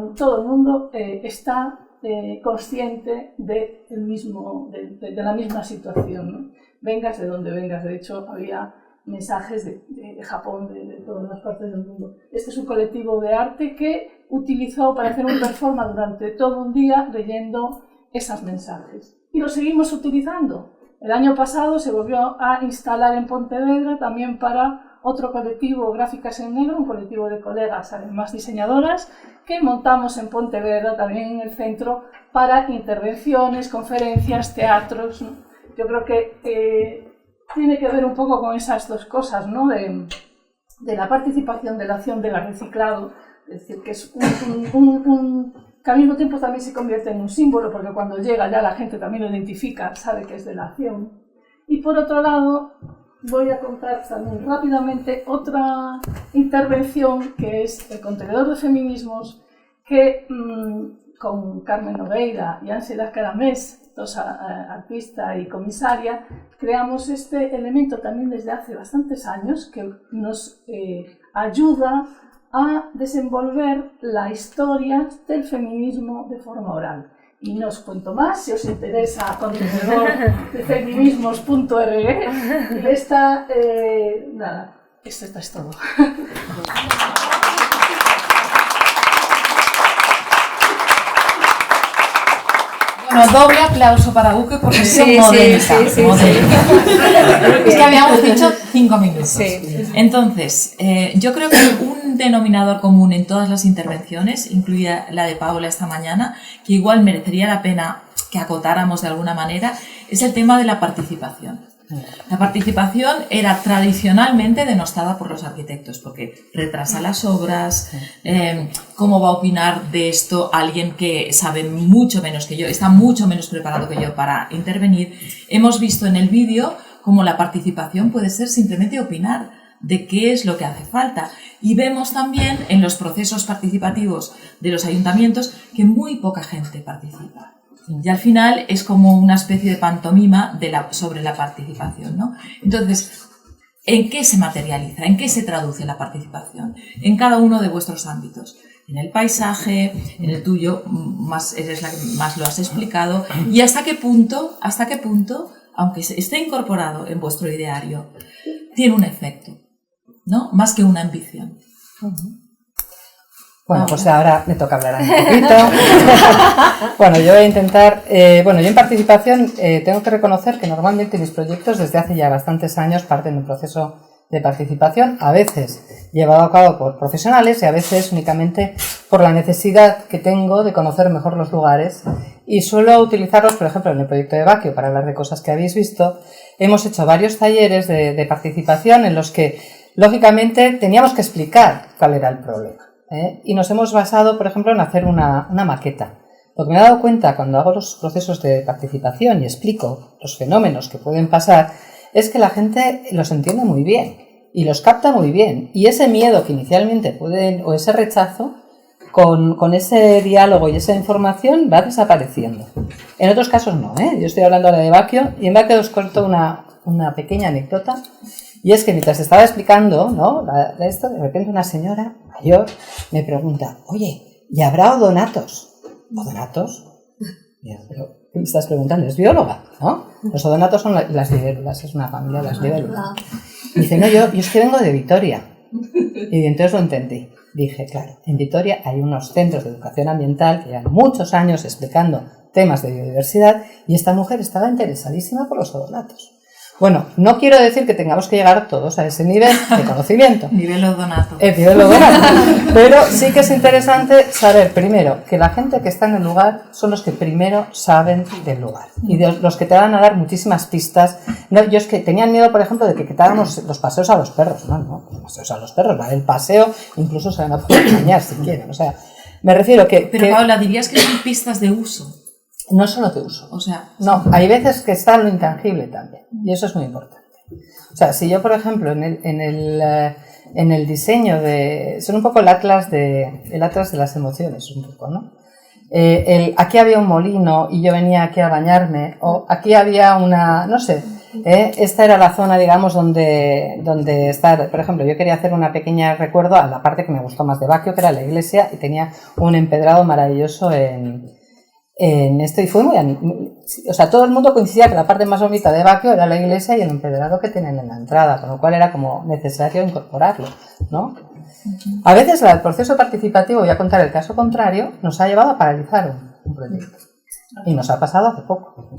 mundo está consciente de la misma situación, ¿no? Vengas de donde vengas. De hecho, había mensajes de Japón, de todas las partes del mundo. Este es un colectivo de arte que utilizó para hacer un performance durante todo un día leyendo esos mensajes. Y lo seguimos utilizando. El año pasado se volvió a instalar en Pontevedra también para otro colectivo, Gráficas en Negro, un colectivo de colegas, además diseñadoras, que montamos en Pontevedra, también en el centro, para intervenciones, conferencias, teatros, ¿no? Yo creo que tiene que ver un poco con esas dos cosas, ¿no? De la participación, de la acción, del reciclado, es decir, que es que al mismo tiempo también se convierte en un símbolo, porque cuando llega ya la gente también lo identifica, sabe que es de la acción. Y por otro lado, voy a contar también rápidamente otra intervención, que es el Contenedor de Feminismos, que con Carmen Nogueira y Ángela Caramés, dos artistas y comisaria, creamos este elemento también desde hace bastantes años que nos ayuda a desenvolver la historia del feminismo de forma oral. Y no os cuento más, si os interesa, contenedor de feminismos.org. Y esto es todo. Bueno, doble aplauso para Uke porque es modesta. Es que habíamos dicho 5 minutos. Sí. Entonces, yo creo que un denominador común en todas las intervenciones, incluida la de Paula esta mañana, que igual merecería la pena que acotáramos de alguna manera, es el tema de la participación. La participación era tradicionalmente denostada por los arquitectos porque retrasa las obras. ¿Cómo va a opinar de esto alguien que sabe mucho menos que yo, está mucho menos preparado que yo para intervenir? Hemos visto en el vídeo cómo la participación puede ser simplemente opinar de qué es lo que hace falta. Y vemos también en los procesos participativos de los ayuntamientos que muy poca gente participa. Y al final es como una especie de pantomima sobre la participación, ¿no? Entonces, ¿en qué se materializa? ¿En qué se traduce la participación? En cada uno de vuestros ámbitos. En el paisaje, en el tuyo, eres la que más lo has explicado. ¿Y hasta qué punto, aunque esté incorporado en vuestro ideario, tiene un efecto, ¿no? Más que una ambición? Bueno, pues ahora me toca hablar un poquito. Bueno, yo voy a intentar... yo en participación tengo que reconocer que normalmente mis proyectos desde hace ya bastantes años parten de un proceso de participación, a veces llevado a cabo por profesionales y a veces únicamente por la necesidad que tengo de conocer mejor los lugares, y suelo utilizarlos, por ejemplo, en el proyecto de Bakio, para hablar de cosas que habéis visto. Hemos hecho varios talleres de participación en los que, lógicamente, teníamos que explicar cuál era el problema. Y nos hemos basado, por ejemplo, en hacer una maqueta. Lo que me he dado cuenta cuando hago los procesos de participación y explico los fenómenos que pueden pasar es que la gente los entiende muy bien y los capta muy bien. Y ese miedo que inicialmente pueden, o ese rechazo, con ese diálogo y esa información va desapareciendo. En otros casos no, Yo estoy hablando ahora de Bakio, y en Bakio os cuento una pequeña anécdota. Y es que mientras estaba explicando, ¿no?, esto, de repente una señora mayor me pregunta: oye, ¿y habrá odonatos? ¿Odonatos? Pero, ¿qué me estás preguntando? Es bióloga, ¿no? Los odonatos son las libélulas, es una familia de las libélulas. Y dice: no, yo es que vengo de Vitoria. Y entonces lo entendí. Dije, claro, en Vitoria hay unos centros de educación ambiental que llevan muchos años explicando temas de biodiversidad, y esta mujer estaba interesadísima por los odonatos. Bueno, no quiero decir que tengamos que llegar todos a ese nivel de conocimiento. Nivel odonato. Nivel odonato. Pero sí que es interesante saber primero que la gente que está en el lugar son los que primero saben del lugar. Y los que te van a dar muchísimas pistas. No, yo es que tenían miedo, por ejemplo, de que quitáramos los paseos a los perros. No, los paseos a los perros, ¿vale? El paseo incluso se van a poder bañar si quieren. O sea, me refiero que... Pero Paula, dirías que son pistas de uso. No solo de uso. O sea, no, hay veces que está lo intangible también, y eso es muy importante. O sea, si yo, por ejemplo, en el diseño son un poco el atlas de las emociones, un poco, ¿no? Aquí había un molino y yo venía aquí a bañarme, o aquí había una, no sé, esta era la zona, digamos, donde está, por ejemplo, yo quería hacer una pequeña recuerdo a la parte que me gustó más de Bakio, que era la iglesia, y tenía un empedrado maravilloso en esto, y fue o sea, todo el mundo coincidía que la parte más bonita de Bakio era la iglesia y el empedrado que tienen en la entrada, con lo cual era como necesario incorporarlo, ¿no? A veces el proceso participativo, voy a contar el caso contrario, nos ha llevado a paralizar un proyecto, y nos ha pasado hace poco.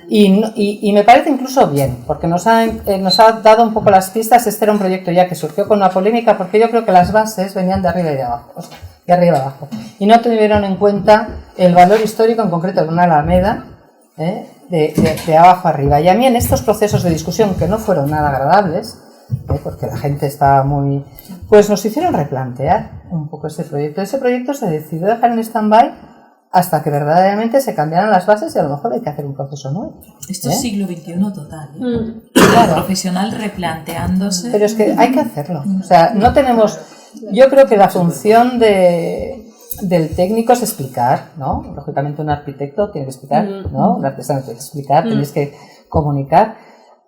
Y me parece incluso bien, porque nos ha dado un poco las pistas. Este era un proyecto ya que surgió con una polémica, porque yo creo que las bases venían de arriba y de abajo, o sea, de arriba abajo, y no tuvieron en cuenta el valor histórico, en concreto de una alameda, de abajo arriba. Y a mí en estos procesos de discusión, que no fueron nada agradables, porque la gente estaba muy... pues nos hicieron replantear un poco ese proyecto. Ese proyecto se decidió dejar en stand-by hasta que verdaderamente se cambiaran las bases, y a lo mejor hay que hacer un proceso nuevo. Esto es siglo XXI total. Claro. Profesional replanteándose. Pero es que hay que hacerlo. O sea, no tenemos... Yo creo que la función del técnico es explicar, ¿no? Lógicamente un arquitecto tiene que explicar, ¿no? Un artesano tiene que explicar, tenéis que comunicar,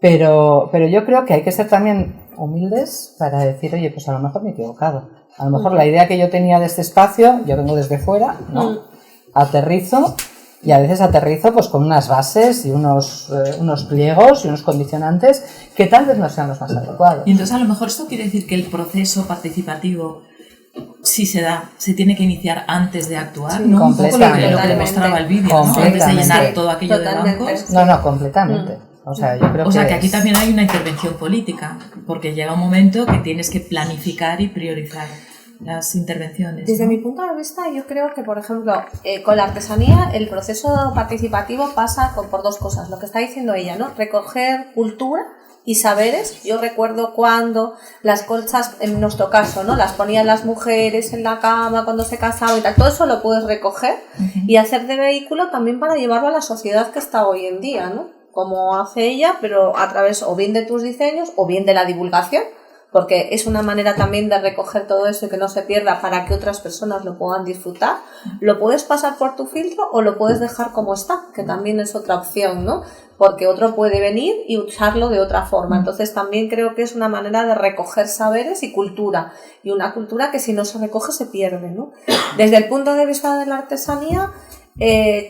pero yo creo que hay que ser también humildes para decir: oye, pues a lo mejor me he equivocado. A lo mejor la idea que yo tenía de este espacio, yo vengo desde fuera, ¿no? Aterrizo, y a veces aterrizo pues con unas bases y unos pliegos y unos condicionantes que tal vez no sean los más adecuados. Y entonces a lo mejor esto quiere decir que el proceso participativo, si se da, se tiene que iniciar antes de actuar, sí, ¿no? Un poco lo que Totalmente. mostraba el vídeo, ¿no? Antes de llenar todo aquello de bancos. No, completamente. O sea, yo creo que aquí también hay una intervención política, porque llega un momento que tienes que planificar y priorizar. las intervenciones. Desde ¿no? mi punto de vista, yo creo que, por ejemplo, con la artesanía, el proceso participativo pasa por dos cosas. Lo que está diciendo ella, ¿no? Recoger cultura y saberes. Yo recuerdo cuando las colchas, en nuestro caso, ¿no? Las ponían las mujeres en la cama cuando se casaban y tal. Todo eso lo puedes recoger y hacer de vehículo también para llevarlo a la sociedad que está hoy en día, ¿no? Como hace ella, pero a través o bien de tus diseños o bien de la divulgación, porque es una manera también de recoger todo eso y que no se pierda para que otras personas lo puedan disfrutar. Lo puedes pasar por tu filtro o lo puedes dejar como está, que también es otra opción, ¿no? Porque otro puede venir y usarlo de otra forma. Entonces también creo que es una manera de recoger saberes y cultura, y una cultura que si no se recoge se pierde, ¿no? Desde el punto de vista de la artesanía,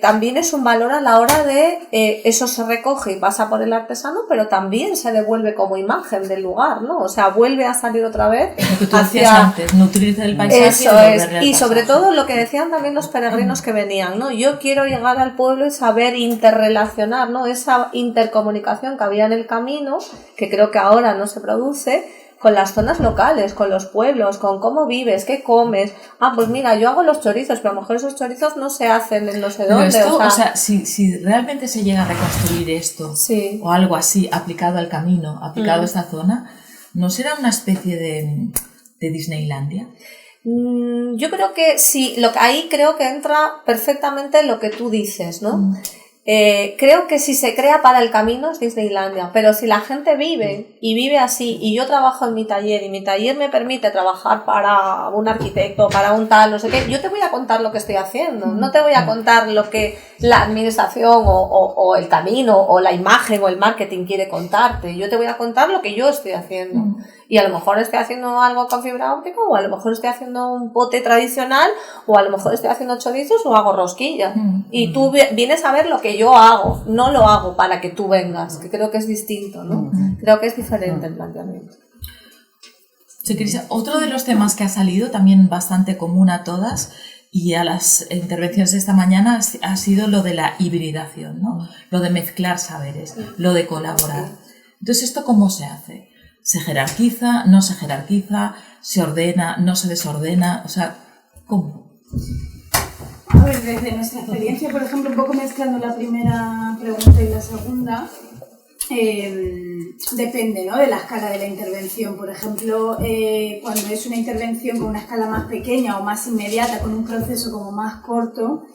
también es un valor a la hora de eso se recoge y pasa por el artesano, pero también se devuelve como imagen del lugar, ¿no? O sea, vuelve a salir otra vez lo que tú decías antes, nutrir el paisaje. Eso es, y sobre todo lo que decían también los peregrinos que venían, ¿no? Yo quiero llegar al pueblo y saber interrelacionar, ¿no? Esa intercomunicación que había en el camino, que creo que ahora no se produce, con las zonas locales, con los pueblos, con cómo vives, qué comes. Ah, pues mira, yo hago los chorizos, pero a lo mejor esos chorizos no se hacen en no sé dónde. Esto, o sea, si realmente se llega a reconstruir esto, sí, o algo así, aplicado al camino, aplicado a esta zona, ¿no será una especie de Disneylandia? Yo creo que sí, ahí creo que entra perfectamente lo que tú dices, ¿no? Creo que si se crea para el camino es Disneylandia, pero si la gente vive y vive así, y yo trabajo en mi taller y mi taller me permite trabajar para un arquitecto, para un tal, no sé qué, yo te voy a contar lo que estoy haciendo, no te voy a contar lo que la administración o el camino o la imagen o el marketing quiere contarte, yo te voy a contar lo que yo estoy haciendo. Y a lo mejor estoy haciendo algo con fibra óptica, o a lo mejor estoy haciendo un pote tradicional, o a lo mejor estoy haciendo chorizos o hago rosquillas. Y tú vienes a ver lo que yo hago, no lo hago para que tú vengas, que creo que es distinto, ¿no? Creo que es diferente el planteamiento. Sí, Cris, otro de los temas que ha salido, también bastante común a todas y a las intervenciones de esta mañana, ha sido lo de la hibridación, ¿no? Lo de mezclar saberes, lo de colaborar. Entonces, ¿esto cómo se hace? ¿Se jerarquiza? ¿No se jerarquiza? ¿Se ordena? ¿No se desordena? O sea, ¿cómo? A ver, desde nuestra experiencia, por ejemplo, un poco mezclando la primera pregunta y la segunda, depende, ¿no?, de la escala de la intervención. Por ejemplo, cuando es una intervención con una escala más pequeña o más inmediata, con un proceso como más corto,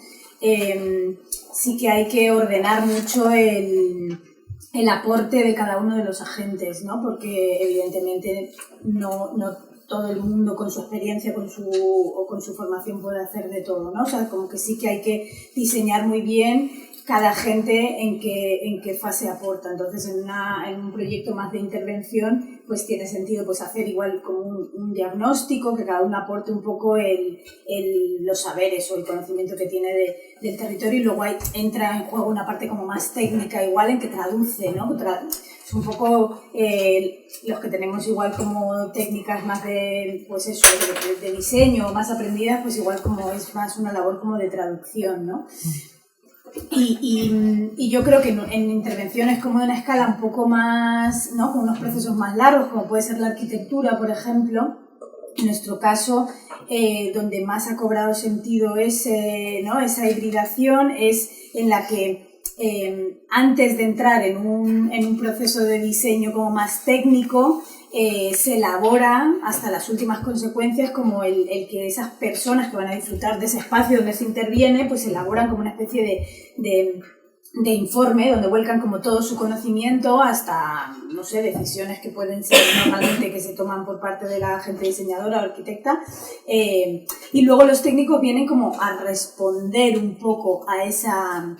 sí que hay que ordenar mucho el aporte de cada uno de los agentes, ¿no? Porque evidentemente no todo el mundo con su experiencia con su formación puede hacer de todo, ¿no? O sea, como que sí que hay que diseñar muy bien cada agente en qué fase aporta. Entonces, en un proyecto más de intervención, pues tiene sentido pues hacer igual como un diagnóstico, que cada uno aporte un poco los saberes o el conocimiento que tiene del territorio, y luego entra en juego una parte como más técnica, igual en que traduce, ¿no? Es un poco los que tenemos igual como técnicas más de, pues eso, de diseño, más aprendidas, pues igual como es más una labor como de traducción, ¿no? Y yo creo que en intervenciones como de una escala un poco más, ¿no?, con unos procesos más largos, como puede ser la arquitectura, por ejemplo, en nuestro caso, donde más ha cobrado sentido ¿no?, esa hibridación es en la que antes de entrar en un proceso de diseño como más técnico, se elabora hasta las últimas consecuencias, como el que esas personas que van a disfrutar de ese espacio donde se interviene, pues elaboran como una especie de informe donde vuelcan como todo su conocimiento hasta, no sé, decisiones que pueden ser normalmente que se toman por parte de la gente diseñadora o arquitecta, y luego los técnicos vienen como a responder un poco a esas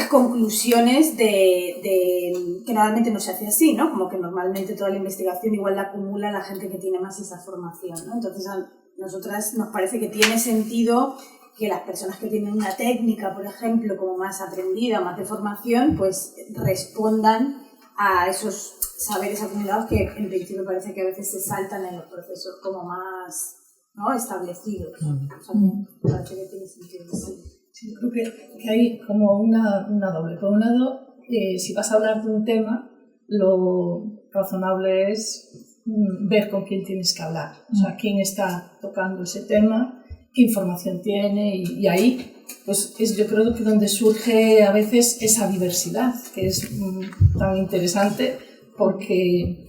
conclusiones que normalmente no se hace así, ¿no? Como que normalmente toda la investigación igual la acumula la gente que tiene más esa formación, ¿no? Entonces a nosotras nos parece que tiene sentido que las personas que tienen una técnica, por ejemplo, como más aprendida, más de formación, pues respondan a esos saberes acumulados que en principio parece que a veces se saltan en los procesos como más, ¿no?, establecidos. O sea, me parece que tiene sentido así. Sí, creo que hay como una doble. Por un lado, si vas a hablar de un tema, lo razonable es ver con quién tienes que hablar, o sea, quién está tocando ese tema, qué información tiene, y ahí pues es, yo creo que donde surge a veces esa diversidad, que es tan interesante, porque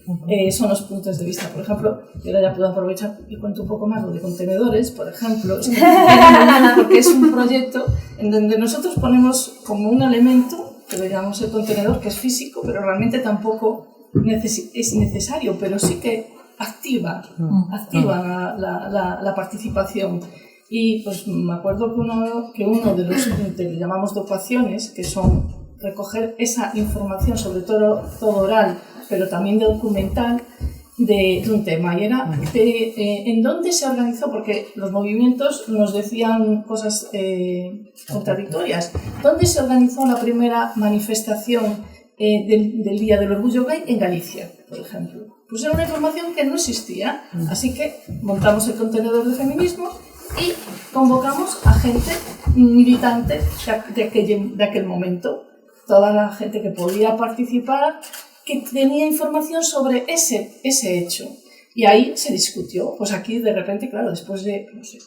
son los puntos de vista. Por ejemplo, yo ahora ya puedo aprovechar y cuento un poco más lo de contenedores, por ejemplo, porque es un proyecto en donde nosotros ponemos como un elemento, que lo llamamos el contenedor, que es físico, pero realmente tampoco es necesario, pero sí que activa la participación. Y pues me acuerdo que uno de los que llamamos docuaciones, que son recoger esa información, sobre todo oral, pero también documental, de un tema. Y era en dónde se organizó, porque los movimientos nos decían cosas contradictorias. ¿Dónde se organizó la primera manifestación del Día del Orgullo Gay? En Galicia, por ejemplo. Pues era una información que no existía, así que montamos el contenedor de feminismo y convocamos a gente militante de aquel momento, toda la gente que podía participar, que tenía información sobre ese hecho. Y ahí se discutió. Pues aquí, de repente, claro, después de, no sé,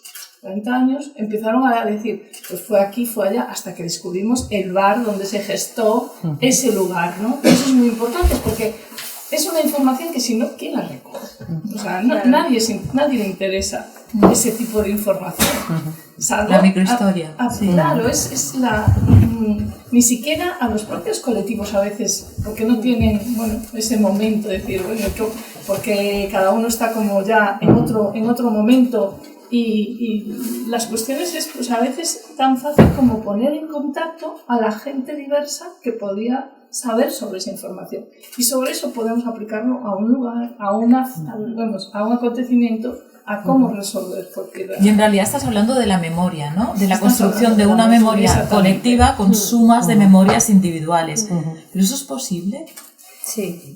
40 años, empezaron a decir, pues fue aquí, fue allá, hasta que descubrimos el bar donde se gestó ese lugar, ¿no? Eso es muy importante porque es una información que, si no, ¿quién la recoge? O sea, nadie le interesa ese tipo de información. La microhistoria. Claro, es ni siquiera a los propios colectivos a veces, porque no tienen, bueno, ese momento de decir, bueno, porque cada uno está como ya en otro momento, y las cuestiones es, pues a veces tan fácil como poner en contacto a la gente diversa que podía saber sobre esa información, y sobre eso podemos aplicarlo a un lugar, a un acontecimiento, a cómo resolver. Y en realidad estás hablando de la memoria, ¿no? De la construcción de una memoria colectiva con sumas de memorias individuales. ¿Pero eso es posible? Sí.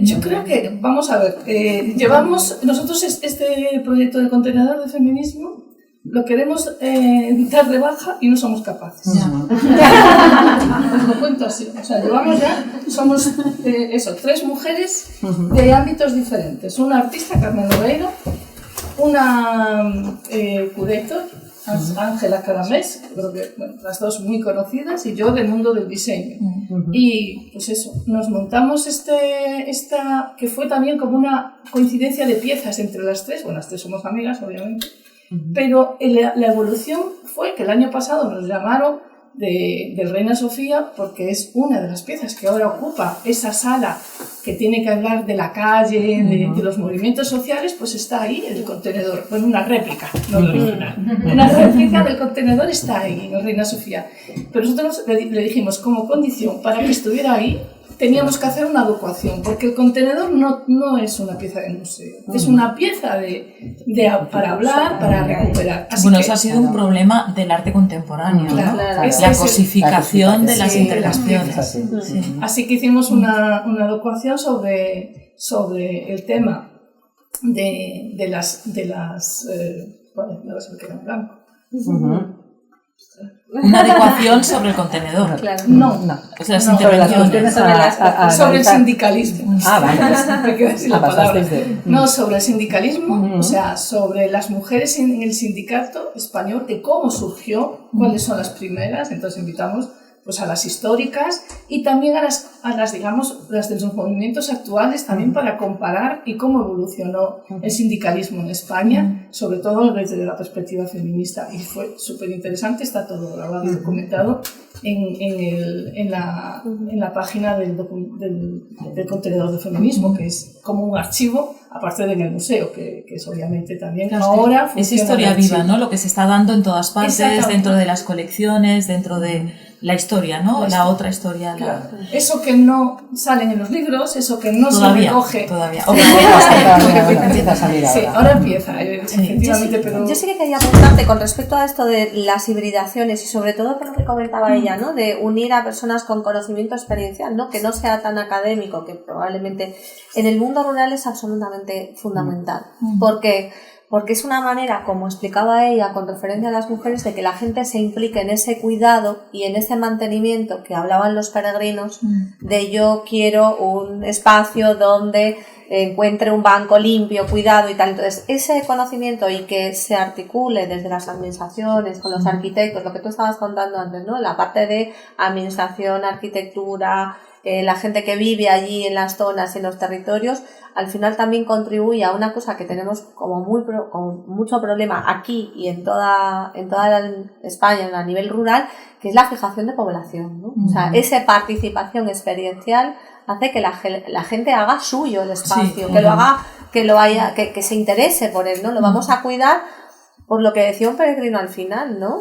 Yo creo que, vamos a ver, nosotros este proyecto de contenedor de feminismo lo queremos editar de baja y no somos capaces. Os lo cuento así. O sea, somos 3 mujeres de ámbitos diferentes. Una artista, Carmen Lobeira, una curator, Ángela Caramés, creo que las dos muy conocidas, y yo del mundo del diseño. Y pues eso, nos montamos esta que fue también como una coincidencia de piezas entre las 3. Bueno, las 3 somos amigas, obviamente, pero la evolución fue que el año pasado nos llamaron de Reina Sofía, porque es una de las piezas que ahora ocupa esa sala que tiene que hablar de la calle, de los movimientos sociales. Pues está ahí el contenedor, bueno, una réplica, no la original, una réplica del contenedor está ahí en Reina Sofía. Pero nosotros le dijimos, como condición para que estuviera ahí, teníamos que hacer una adecuación, porque el contenedor no es una pieza de museo, es una pieza para hablar, para recuperar. Así bueno, eso ha sido un problema del arte contemporáneo, ¿no? La cosificación de las intervenciones. Así que hicimos una adecuación sobre el tema de las bueno, no se me queda en blanco. Una adecuación sobre el contenedor. Claro. No. O sea, las intervenciones. Sobre el sindicalismo. Me queda así la palabra. No, sobre el sindicalismo, o sea, sobre las mujeres en el sindicato español, de cómo surgió, cuáles son las primeras. Entonces invitamos pues a las históricas y también a las digamos, las de los movimientos actuales, también para comparar y cómo evolucionó el sindicalismo en España, sobre todo desde la perspectiva feminista. Y fue súper interesante, está todo grabado y documentado en la página del contenedor de feminismo, que es como un archivo, aparte de en el museo, que es obviamente también ahora funciona. Es historia viva, ¿no? Lo que se está dando en todas partes, dentro de las colecciones, dentro de la historia, ¿no? La otra historia. Claro. Eso que no salen en los libros, eso que no se recoge. Todavía. Empieza a salir ahora. Sí, ahora empieza, efectivamente. Pero yo sí que quería preguntarte con respecto a esto de las hibridaciones y sobre todo por lo que comentaba ella, ¿no? De unir a personas con conocimiento experiencial, ¿no? Que no sea tan académico, que probablemente en el mundo rural es absolutamente fundamental. Porque es una manera, como explicaba ella, con referencia a las mujeres, de que la gente se implique en ese cuidado y en ese mantenimiento que hablaban los peregrinos, de yo quiero un espacio donde encuentre un banco limpio, cuidado y tal. Entonces, ese conocimiento y que se articule desde las administraciones, con los arquitectos, lo que tú estabas contando antes, ¿no? La parte de administración, arquitectura, la gente que vive allí en las zonas y en los territorios, al final también contribuye a una cosa que tenemos como con mucho problema aquí y en toda España a nivel rural, que es la fijación de población, ¿no? O sea, esa participación experiencial hace que la gente haga suyo el espacio, Sí, que se interese por él, ¿no? Lo vamos a cuidar por lo que decía un peregrino al final, ¿no?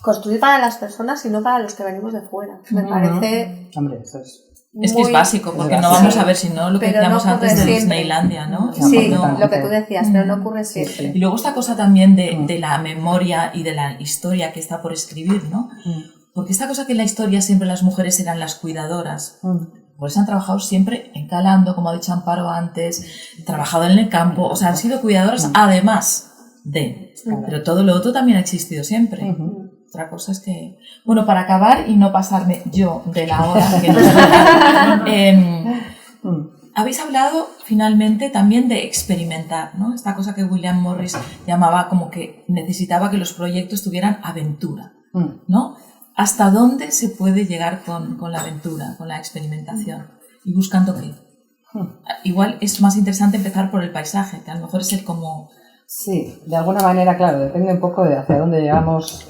Construir para las personas y no para los que venimos de fuera. Me parece... Hombre, eso es... Es que es básico, porque no vamos a ver si no lo que decíamos antes de Disneylandia, ¿no? Sí, lo que tú decías, pero no ocurre siempre. Y luego esta cosa también de la memoria y de la historia que está por escribir, ¿no? Porque esta cosa que en la historia siempre las mujeres eran las cuidadoras, pues han trabajado siempre encalando, como ha dicho Amparo antes, trabajado en el campo, o sea, han sido cuidadoras además de... Pero todo lo otro también ha existido siempre. Otra cosa es que... Bueno, para acabar y no pasarme yo de la hora que nos habéis hablado finalmente también de experimentar, ¿no? Esta cosa que William Morris llamaba como que necesitaba que los proyectos tuvieran aventura, ¿no? ¿Hasta dónde se puede llegar con la aventura, con la experimentación? ¿Y buscando qué? Igual es más interesante empezar por el paisaje, que a lo mejor es el como... Sí, de alguna manera, claro, depende un poco de hacia dónde llegamos.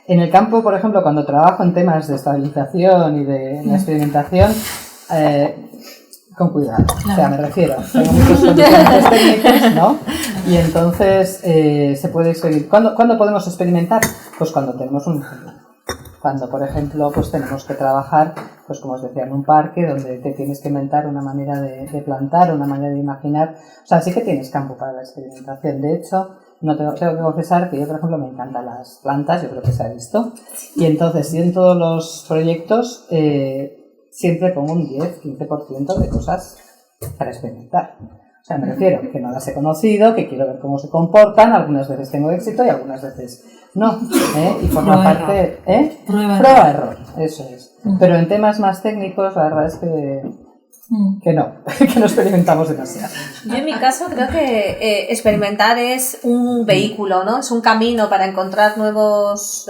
En el campo, por ejemplo, cuando trabajo en temas de estabilización y de la experimentación, con cuidado, claro. O sea, me refiero, tengo muchos condicionantes técnicos, ¿no? Y entonces se puede experimentar. ¿Cuándo podemos experimentar? Pues cuando tenemos un ejemplo. Cuando, por ejemplo, pues tenemos que trabajar, pues como os decía, en un parque donde te tienes que inventar una manera de plantar, una manera de imaginar. O sea, sí que tienes campo para la experimentación. De hecho, no tengo que confesar que yo, por ejemplo, me encantan las plantas, yo creo que se ha visto. Y entonces, yo en todos los proyectos siempre pongo un 10-15% de cosas para experimentar. O sea, me refiero que no las he conocido, que quiero ver cómo se comportan, algunas veces tengo éxito y algunas veces no. Y forma parte... Prueba-error, eso es. Pero en temas más técnicos, la verdad es que no experimentamos demasiado. Yo en mi caso creo que experimentar es un vehículo, ¿no? Es un camino para encontrar nuevos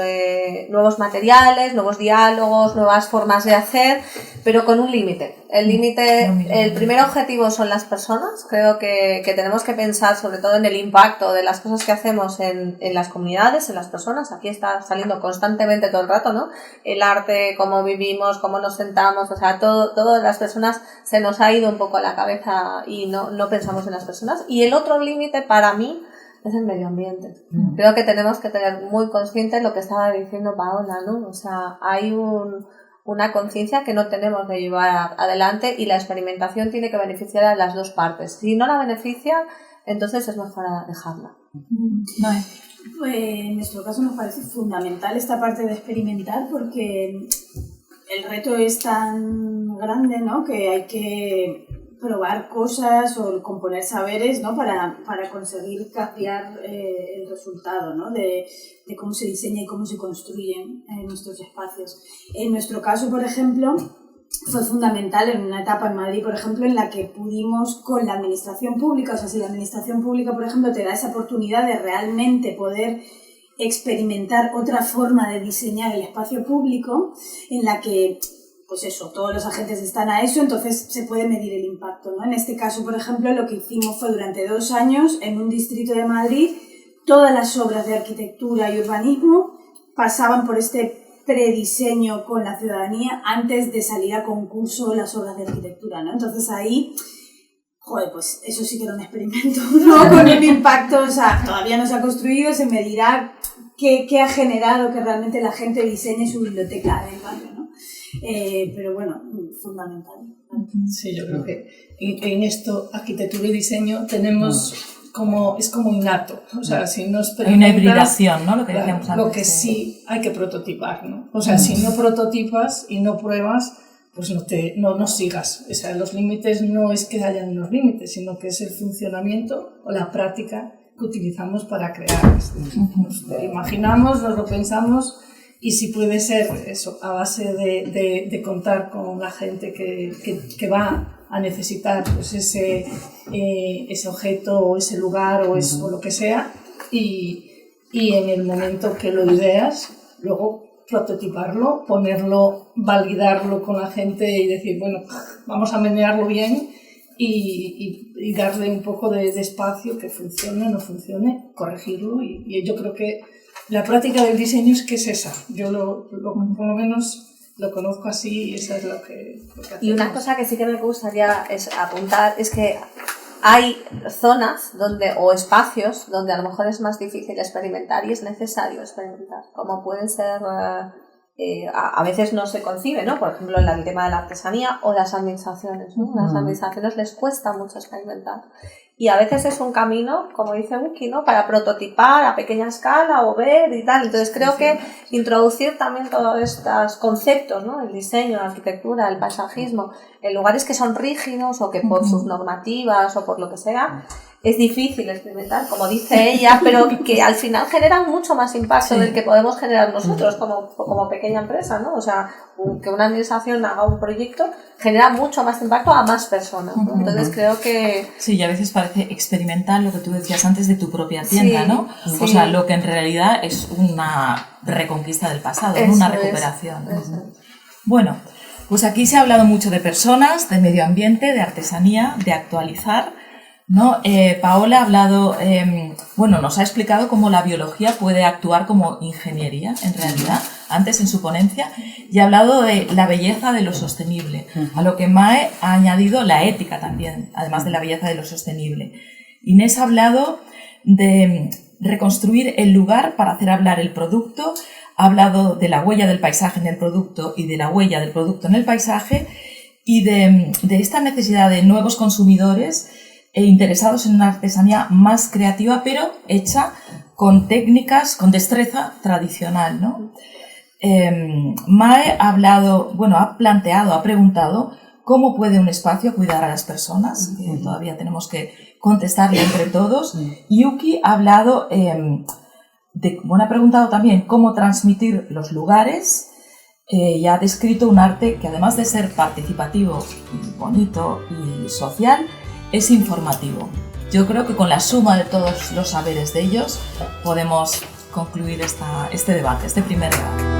materiales, nuevos diálogos, nuevas formas de hacer, pero con un límite. El primer objetivo son las personas. Creo que tenemos que pensar sobre todo en el impacto de las cosas que hacemos en las comunidades, en las personas. Aquí está saliendo constantemente todo el rato, ¿no? El arte, cómo vivimos, cómo nos sentamos, o sea, todo las personas se nos ha ido un poco a la cabeza y no pensamos en las personas. Y el otro límite para mí es el medio ambiente. Creo que tenemos que tener muy consciente lo que estaba diciendo Paola, ¿no? O sea, hay una conciencia que no tenemos de llevar adelante y la experimentación tiene que beneficiar a las dos partes. Si no la beneficia, entonces es mejor dejarla. Pues en nuestro caso nos parece fundamental esta parte de experimentar porque el reto es tan grande, ¿no? Que hay que probar cosas o componer saberes, ¿no? para conseguir cambiar el resultado, ¿no? de cómo se diseña y cómo se construyen nuestros espacios. En nuestro caso, por ejemplo, fue fundamental en una etapa en Madrid, por ejemplo, en la que pudimos con la administración pública, o sea, si la administración pública, por ejemplo, te da esa oportunidad de realmente poder experimentar otra forma de diseñar el espacio público en la que, pues eso, todos los agentes están a eso, entonces se puede medir el impacto, ¿no? En este caso, por ejemplo, lo que hicimos fue durante 2 años en un distrito de Madrid, todas las obras de arquitectura y urbanismo pasaban por este prediseño con la ciudadanía antes de salir a concurso las obras de arquitectura, ¿no? Entonces ahí, joder, pues eso sí que era un experimento, ¿no? Con el impacto, o sea, todavía no se ha construido, se medirá qué ha generado que realmente la gente diseñe su biblioteca del barrio, ¿no? Pero bueno, fundamental. Sí, yo creo que en esto, arquitectura y diseño, tenemos es como innato. O sea, si no experimentas... Hay una hibridación, ¿no? Lo que decíamos antes. Lo que sí hay que prototipar, ¿no? O sea, si no prototipas y no pruebas, pues no sigas. O sea, los límites no es que hayan unos límites, sino que es el funcionamiento o la práctica que utilizamos para crear. Nos lo imaginamos, nos lo pensamos y si puede ser eso, a base de contar con la gente que va a necesitar pues ese objeto o ese lugar o lo que sea, y en el momento que lo ideas, luego prototiparlo, ponerlo, validarlo con la gente y decir, bueno, vamos a menearlo bien y darle un poco de espacio, que funcione o no funcione, corregirlo, y yo creo que la práctica del diseño es que es esa. Yo por lo menos lo conozco así, y eso es lo que hacemos. Y una cosa que sí que me gustaría apuntar es que hay zonas o espacios donde a lo mejor es más difícil experimentar y es necesario experimentar, como pueden ser, a veces no se concibe, ¿no? Por ejemplo, en el tema de la artesanía o las administraciones, ¿no? Las administraciones les cuesta mucho experimentar. Y a veces es un camino, como dice Wiki, ¿no? Para prototipar a pequeña escala o ver y tal. Entonces creo que introducir también todos estos conceptos, ¿no? El diseño, la arquitectura, el paisajismo, en lugares que son rígidos o que por sus normativas o por lo que sea, es difícil experimentar, como dice ella, pero que al final generan mucho más impacto del que podemos generar nosotros como pequeña empresa, ¿no? O sea, que una administración haga un proyecto genera mucho más impacto a más personas, ¿no? Entonces creo que... Sí, y a veces parece experimental lo que tú decías antes de tu propia tienda, Sí, ¿no? sí. O sea, lo que en realidad es una reconquista del pasado, ¿no? Una recuperación. Bueno, pues aquí se ha hablado mucho de personas, de medio ambiente, de artesanía, de actualizar, ¿no? Paola ha hablado, nos ha explicado cómo la biología puede actuar como ingeniería, en realidad, antes en su ponencia, y ha hablado de la belleza de lo sostenible, a lo que Mae ha añadido la ética también, además de la belleza de lo sostenible. Inés ha hablado de reconstruir el lugar para hacer hablar el producto, ha hablado de la huella del paisaje en el producto y de la huella del producto en el paisaje, y de esta necesidad de nuevos consumidores interesados en una artesanía más creativa, pero hecha con técnicas, con destreza tradicional, ¿no? Mae ha hablado, ha preguntado cómo puede un espacio cuidar a las personas, que todavía tenemos que contestarle entre todos. Yuki ha hablado, ha preguntado también cómo transmitir los lugares, y ha descrito un arte que, además de ser participativo, y bonito y social, es informativo. Yo creo que con la suma de todos los saberes de ellos podemos concluir este debate, este primer debate.